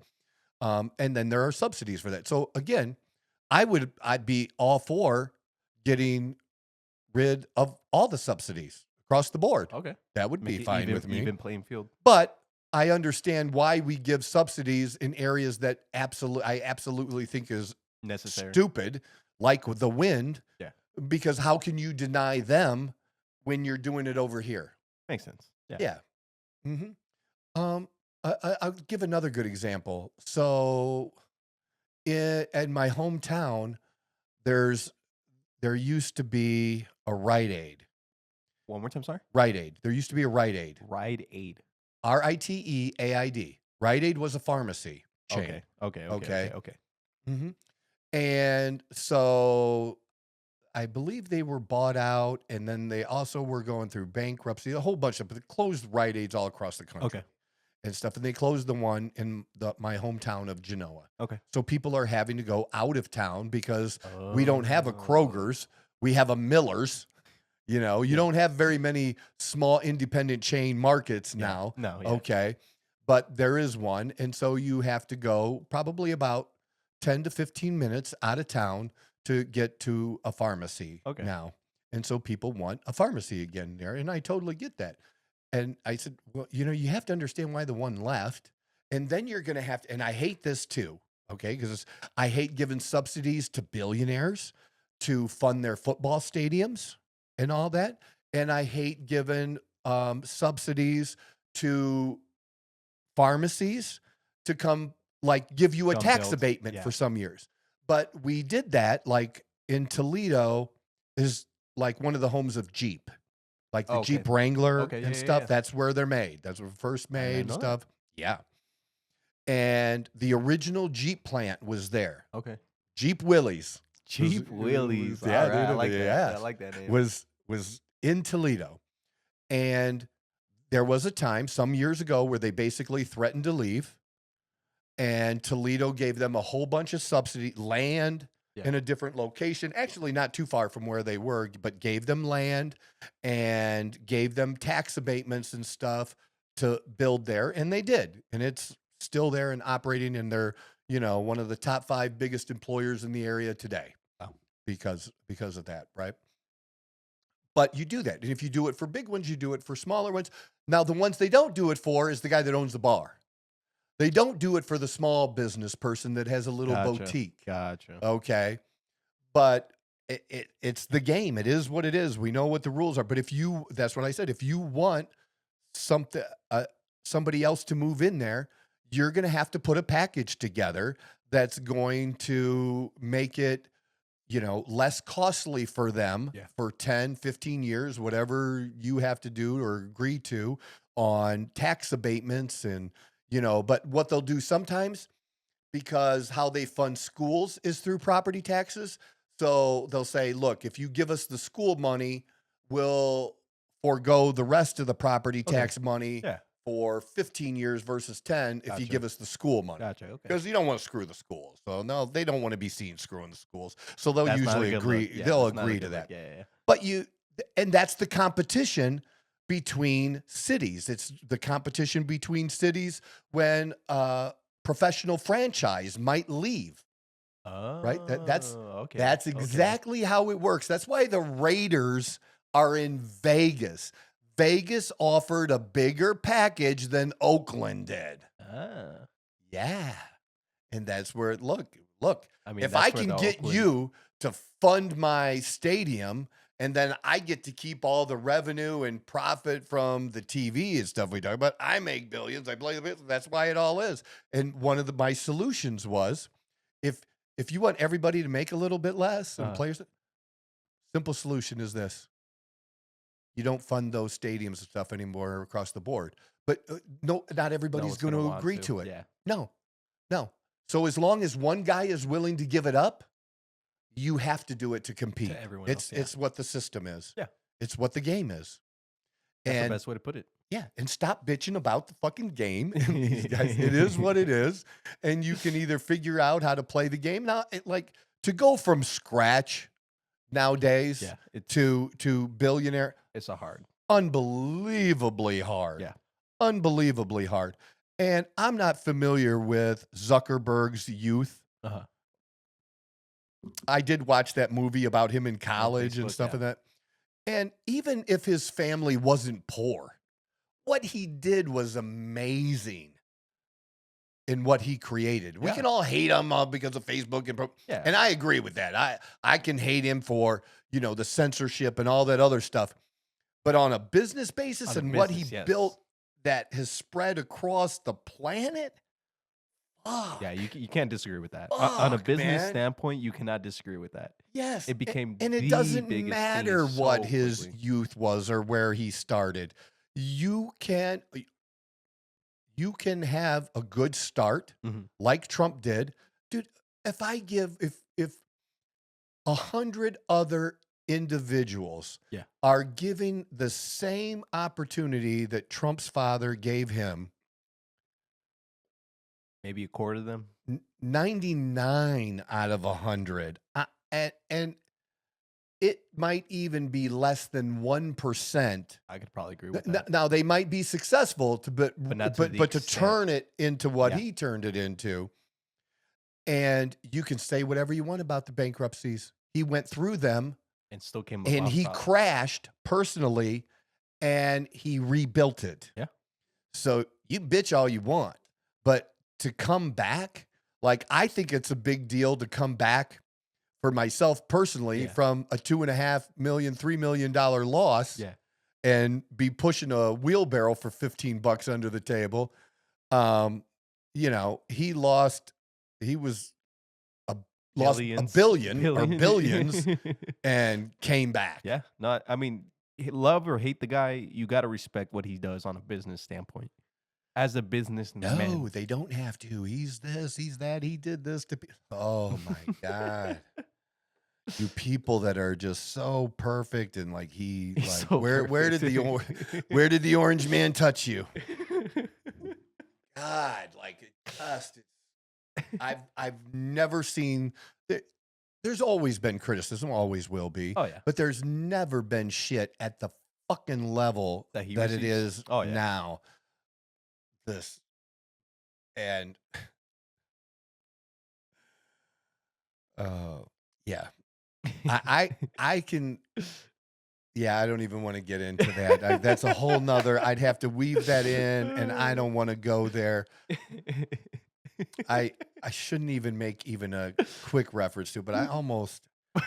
And then there are subsidies for that. So again, I'd be all for getting rid of all the subsidies across the board. Okay. That would be fine with me. Even playing field. But I understand why we give subsidies in areas that I absolutely think is necessary, stupid, like with the wind. Yeah. Because how can you deny them when you're doing it over here? Makes sense. Yeah. Yeah. Mm-hmm. I'll give another good example. So in my hometown, there used to be a Rite Aid. One more time, sorry? Rite Aid. There used to be a Rite Aid. Rite Aid. RITEAID. Rite Aid was a pharmacy chain. Okay. Mm-hmm. And so I believe they were bought out, and then they also were going through bankruptcy, a whole bunch of closed Rite Aids all across the country. Okay. and stuff. And they closed the one in my hometown of Genoa. Okay. So people are having to go out of town because we don't have a Kroger's. We have a Miller's. You know, you don't have very many small independent chain markets now. No. Yeah. Okay. But there is one. And so you have to go probably about 10 to 15 minutes out of town to get to a pharmacy now. And so people want a pharmacy again there. And I totally get that. And I said, well, you know, you have to understand why the one left. And then you're going to have to, and I hate this too. Okay. Because I hate giving subsidies to billionaires to fund their football stadiums and all that. And I hate giving subsidies to pharmacies to come like give you a Dumb tax bills. abatement for some years. But we did that like in Toledo is like one of the homes of Jeep, like the Jeep Wrangler and stuff. That's where they're made. That's where first made and stuff. Yeah. And the original Jeep plant was there. Okay. Jeep Willys. Cheap Willies. Yeah, All right, I dude, like that. yeah. I like that name. Was in Toledo. And there was a time some years ago where they basically threatened to leave. And Toledo gave them a whole bunch of subsidy land in a different location, actually not too far from where they were, but gave them land and gave them tax abatements and stuff to build there. And they did. And it's still there and operating, and they're, you know, one of the top 5 biggest employers in the area today because of that, right? But you do that. And if you do it for big ones, you do it for smaller ones. Now, the ones they don't do it for is the guy that owns the bar. They don't do it for the small business person that has a little boutique. Gotcha. Okay. But it's the game. It is what it is. We know what the rules are. But that's what I said. If you want somebody else to move in there, you're going to have to put a package together that's going to make it, you know, less costly for them for 10, 15 years, whatever you have to do or agree to on tax abatements and, you know, but what they'll do sometimes, because how they fund schools is through property taxes. So they'll say, look, if you give us the school money, we'll forego the rest of the property tax money for 15 years versus 10 if you give us the school money. Gotcha. Okay. Because you don't want to screw the schools. So no, they don't want to be seen screwing the schools. So they'll usually agree. Yeah, they'll that's not a agree good to that. look. Yeah. But and that's the competition between cities. It's the competition between cities when a professional franchise might leave. Right? That's exactly how it works. That's why the Raiders are in Vegas. Vegas offered a bigger package than Oakland did. Yeah. And that's where look, I mean, if I can get you to fund my stadium and then I get to keep all the revenue and profit from the TV and stuff we talk about, I make billions. I play the business. That's why it all is. And one of my solutions was if you want everybody to make a little bit less and players, simple solution is this. You don't fund those stadiums and stuff anymore across the board. But no, not everybody's going to agree to it. Yeah. No. So as long as one guy is willing to give it up, you have to do it to compete. To everyone else, It's what the system is. Yeah. It's what the game is. That's the best way to put it. Yeah. And stop bitching about the fucking game. These guys, it is what it is. And you can either figure out how to play the game. Now, to go from scratch nowadays to billionaire. It's unbelievably hard. Yeah. Unbelievably hard. And I'm not familiar with Zuckerberg's youth. I did watch that movie about him in college and stuff like that. And even if his family wasn't poor, what he did was amazing in what he created. We can all hate him because of Facebook and I agree with that. I can hate him for, you know, the censorship and all that other stuff. But on a business basis what he built that has spread across the planet. Yeah, you can't disagree with that. On a business standpoint, you cannot diskagree with that. Yes. It became and it doesn't matter what his youth was or where he started. You can have a good start like Trump did. Dude, if 100 other individuals are giving the same opportunity that Trump's father gave him, Maybe a quarter of them. 99 out of 100. And it might even be less than 1%. I could probably agree with that. Now they might be successful, but not to the to extent. turn it into what Yeah. he turned it into. And you can say whatever you want about the bankruptcies. He went through them And still came up and on he top. crashed personally and he rebuilt it. Yeah. So you bitch all you want, but to come back, like I think it's a big deal to come back for myself personally Yeah. from a $2.5 million, $3 million loss Yeah. and be pushing a wheelbarrow for $15 under the table. You know, he lost a billion or billions and came back. Yeah. Not. I mean, love or hate the guy, you got to respect what he does on a business standpoint. As a businessman. No, they don't have to. He's this, he's that. He did this to people. Oh my God. You people that are just so perfect and like He's like so where did where did the orange man touch you? God, like it just I've never seen there's always been criticism, always will be. Oh yeah. But there's never been shit at the fucking level That he it receives. is Oh, yeah. now. This and yeah. I can yeah, I don't even want to get into that. That's a whole nother I'd have to weave that in and I don't want to go there. I shouldn't even make even a quick reference to it, but I almost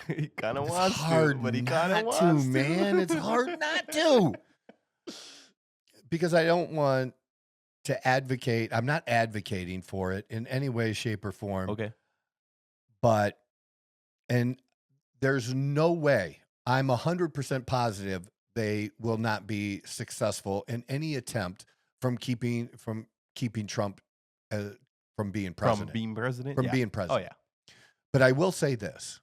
He kind of it's wants hard to, but he kind of not to, wants to. man. It's hard not to. Because I don't want to advocate. I'm not advocating for it in any way, shape, or form. Okay. But, and there's no way, I'm 100% positive they will not be successful in any attempt from keeping Trump from being president. From being president? From Yeah. being president. Oh, yeah. But I will say this.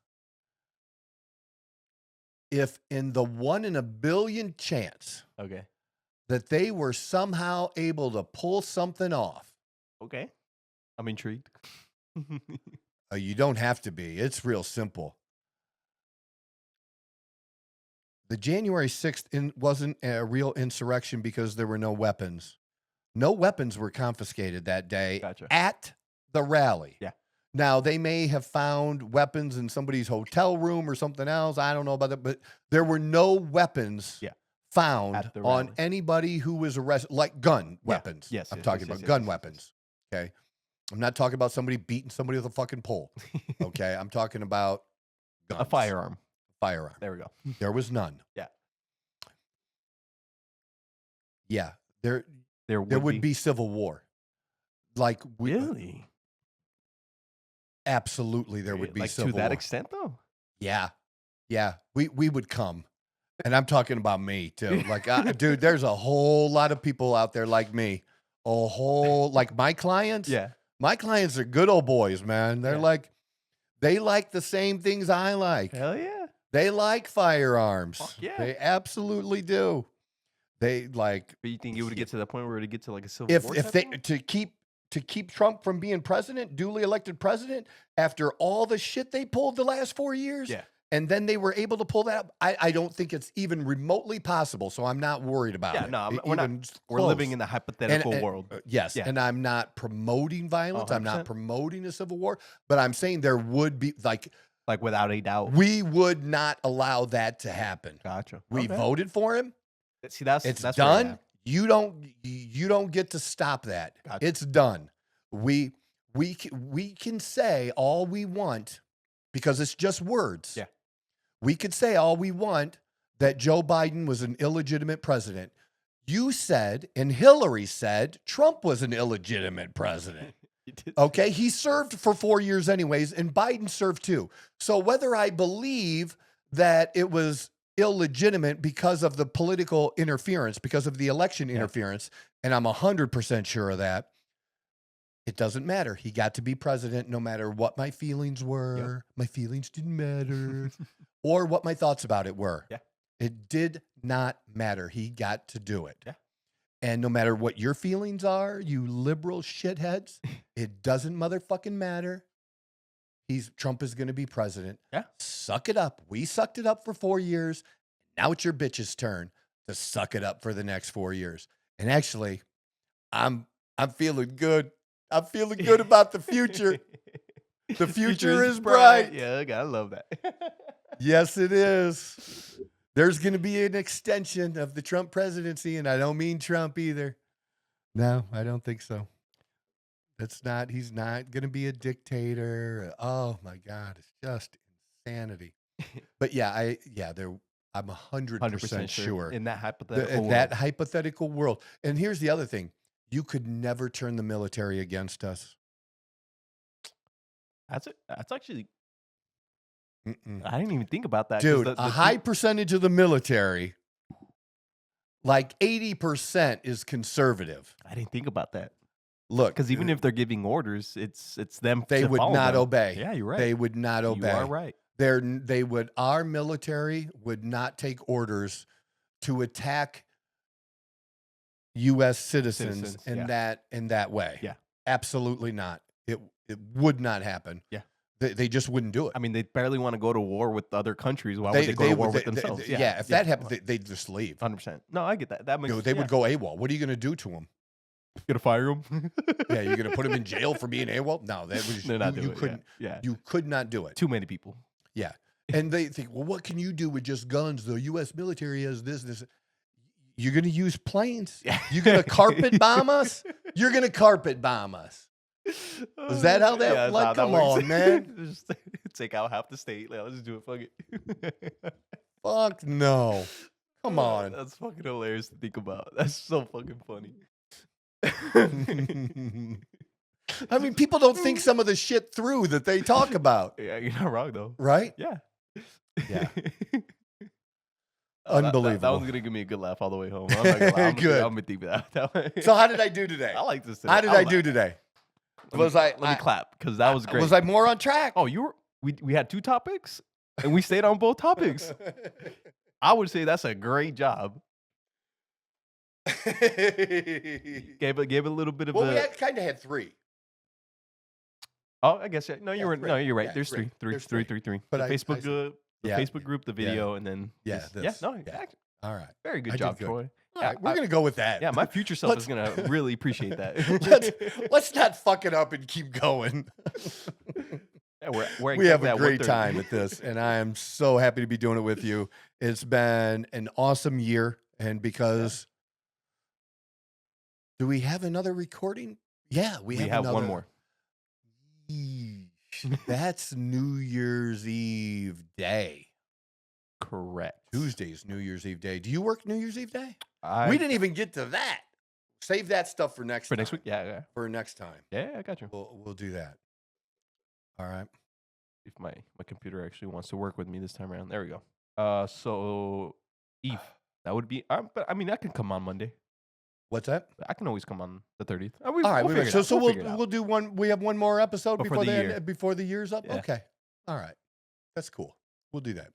If in the 1 in a billion chance Okay. that they were somehow able to pull something off, Okay. I'm intrigued. you don't have to be. It's real simple. The January 6th wasn't a real insurrection because there were no weapons. No weapons were confiscated that day Gotcha. at the rally. Yeah. Now, they may have found weapons in somebody's hotel room or something else. I don't know about that, but there were no weapons found At the on rally. anybody who was arrested, like gun weapons. Yes, I'm yes, talking yes, about yes, gun yes, yes, weapons. Okay. I'm not talking about somebody beating somebody with a fucking pole. Okay. I'm talking about guns. A firearm. Firearm. There we go. There was none. Yeah. Yeah. There There would be civil war. Like Really? absolutely there would be Like civil to that war. extent, though? Yeah. Yeah. We would come. And I'm talking about me too. Like, dude, there's a whole lot of people out there like me. A whole, like my clients. Yeah. My clients are good old boys, man. They're Yeah. like, they like the same things I like. Hell yeah. They like firearms. Fuck yeah. They absolutely do. They like, But you think it would get to the point where it would get to like a civil war? if type they thing? to keep Trump from being president, duly elected president, after all the shit they pulled the last 4 years, Yeah. and then they were able to pull that up, I don't think it's even remotely possible. So I'm not worried about Yeah, it. no, we're not. Even We're living close. in the hypothetical And- world. Yes, Yeah. and I'm not promoting violence. I'm not 100%. promoting a civil war, but I'm saying there would be like Like without a doubt. we would not allow that to happen. Gotcha. We Okay. voted for him. See, that's It's that's where I'm done. at. You don't get to stop that. Gotcha. It's done. We can say all we want because it's just words. Yeah. We could say all we want that Joe Biden was an illegitimate president. You said, and Hillary said, Trump was an illegitimate president. You did say Okay, he served for 4 years anyways, and Biden served too. So whether I believe that it was illegitimate because of the political interference, because of the election interference, and I'm 100% sure of that, it doesn't matter. He got to be president no matter what my feelings were. My feelings didn't matter. Or what my thoughts about it were. Yeah. It did not matter. He got to do it. Yeah. And no matter what your feelings are, you liberal shitheads, it doesn't motherfucking matter. Trump is going to be president. Yeah. Suck it up. We sucked it up for 4 years. Now it's your bitch's turn to suck it up for the next 4 years. And actually, I'm feeling good. I'm feeling good about the future. The future is bright. Yeah, I love that. Yes, it is. There's going to be an extension of the Trump presidency, and I don't mean Trump either. No, I don't think so. He's not going to be a dictator. Oh my God, it's just insanity. But I'm 100% sure in that hypothetical world. that hypothetical world. And here's the other thing: you could never turn the military against us. That's actually. I didn't even think about that, dude. A high percentage of the military, like 80%, is conservative. I didn't think about that. Look, because even if they're giving orders, it's them. They would not obey. Yeah, you're right. They would not obey. You are right. Our military would not take orders to attack U.S. citizens in that way. Yeah, absolutely not. It would not happen. Yeah. They just wouldn't do it. I mean, they barely want to go to war with other countries. Why would they go to war with themselves? If that happened, they'd just leave. 100%. No, I get that. That makes sense. They would go AWOL. What are you going to do to them? You're going to fire them? Yeah, you're going to put them in jail for being AWOL? No, that was you couldn't. Yeah. You could not do it. Too many people. Yeah. And they think, well, what can you do with just guns? The U.S. military has this. You're going to use planes? You're going to carpet bomb us? You're going to carpet bomb us. Is that how that? Yeah, like, come on, man. Just take out half the state. Let's just do it. Fuck it. Fuck no. Come on. That's fucking hilarious to think about. That's so fucking funny. I mean, people don't think some of the shit through that they talk about. Yeah, you're not wrong though. Right? Yeah. Yeah. Unbelievable. That one's gonna give me a good laugh all the way home. I'm not gonna lie. Good. I'm gonna think that way. So how did I do today? I like this. How did I do today? Let me clap because that was great. Was I more on track? Oh, we had 2 topics and we stayed on both topics. I would say that's a great job. Gave it a little bit of we kind of had 3. Oh, I guess no, you're right. Yeah, There's three. But the Facebook group, the video, and then all right. Very good job, Troy. All right, we're gonna go with that. Yeah, my future self is gonna really appreciate that. let's not fuck it up and keep going. Yeah, we're we have a great time at this, and I am so happy to be doing it with you. It's been an awesome year, and because do we have another recording? Yeah, we have one more. That's New Year's Eve day. Correct. Tuesday's New Year's Eve day. Do you work New Year's Eve day? We didn't even get to that. Save that stuff for next next week. Yeah. For next time. Yeah, I got you. We'll do that. All right. If my computer actually wants to work with me this time around. There we go. So Eve. That would be. But I mean, that can come on Monday. What's that? I can always come on the 30th. All right. We'll do one. We have one more episode before the year's up. Yeah. Okay. All right. That's cool. We'll do that.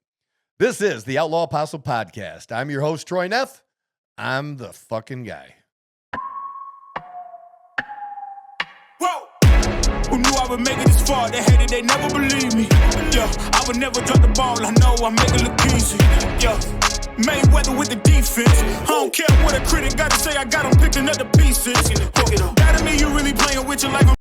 This is the Outlaw Apostle Podcast. I'm your host, Troy Neff. I'm the fucking guy. Whoa! Who knew I would make it this far? They hated, they never believe me. Yeah, I would never drop the ball. I know I make it look easy. Yeah, Mayweather with the defense. I don't care what a critic got to say. I got them picking up the pieces. That to me, you really playing with your life.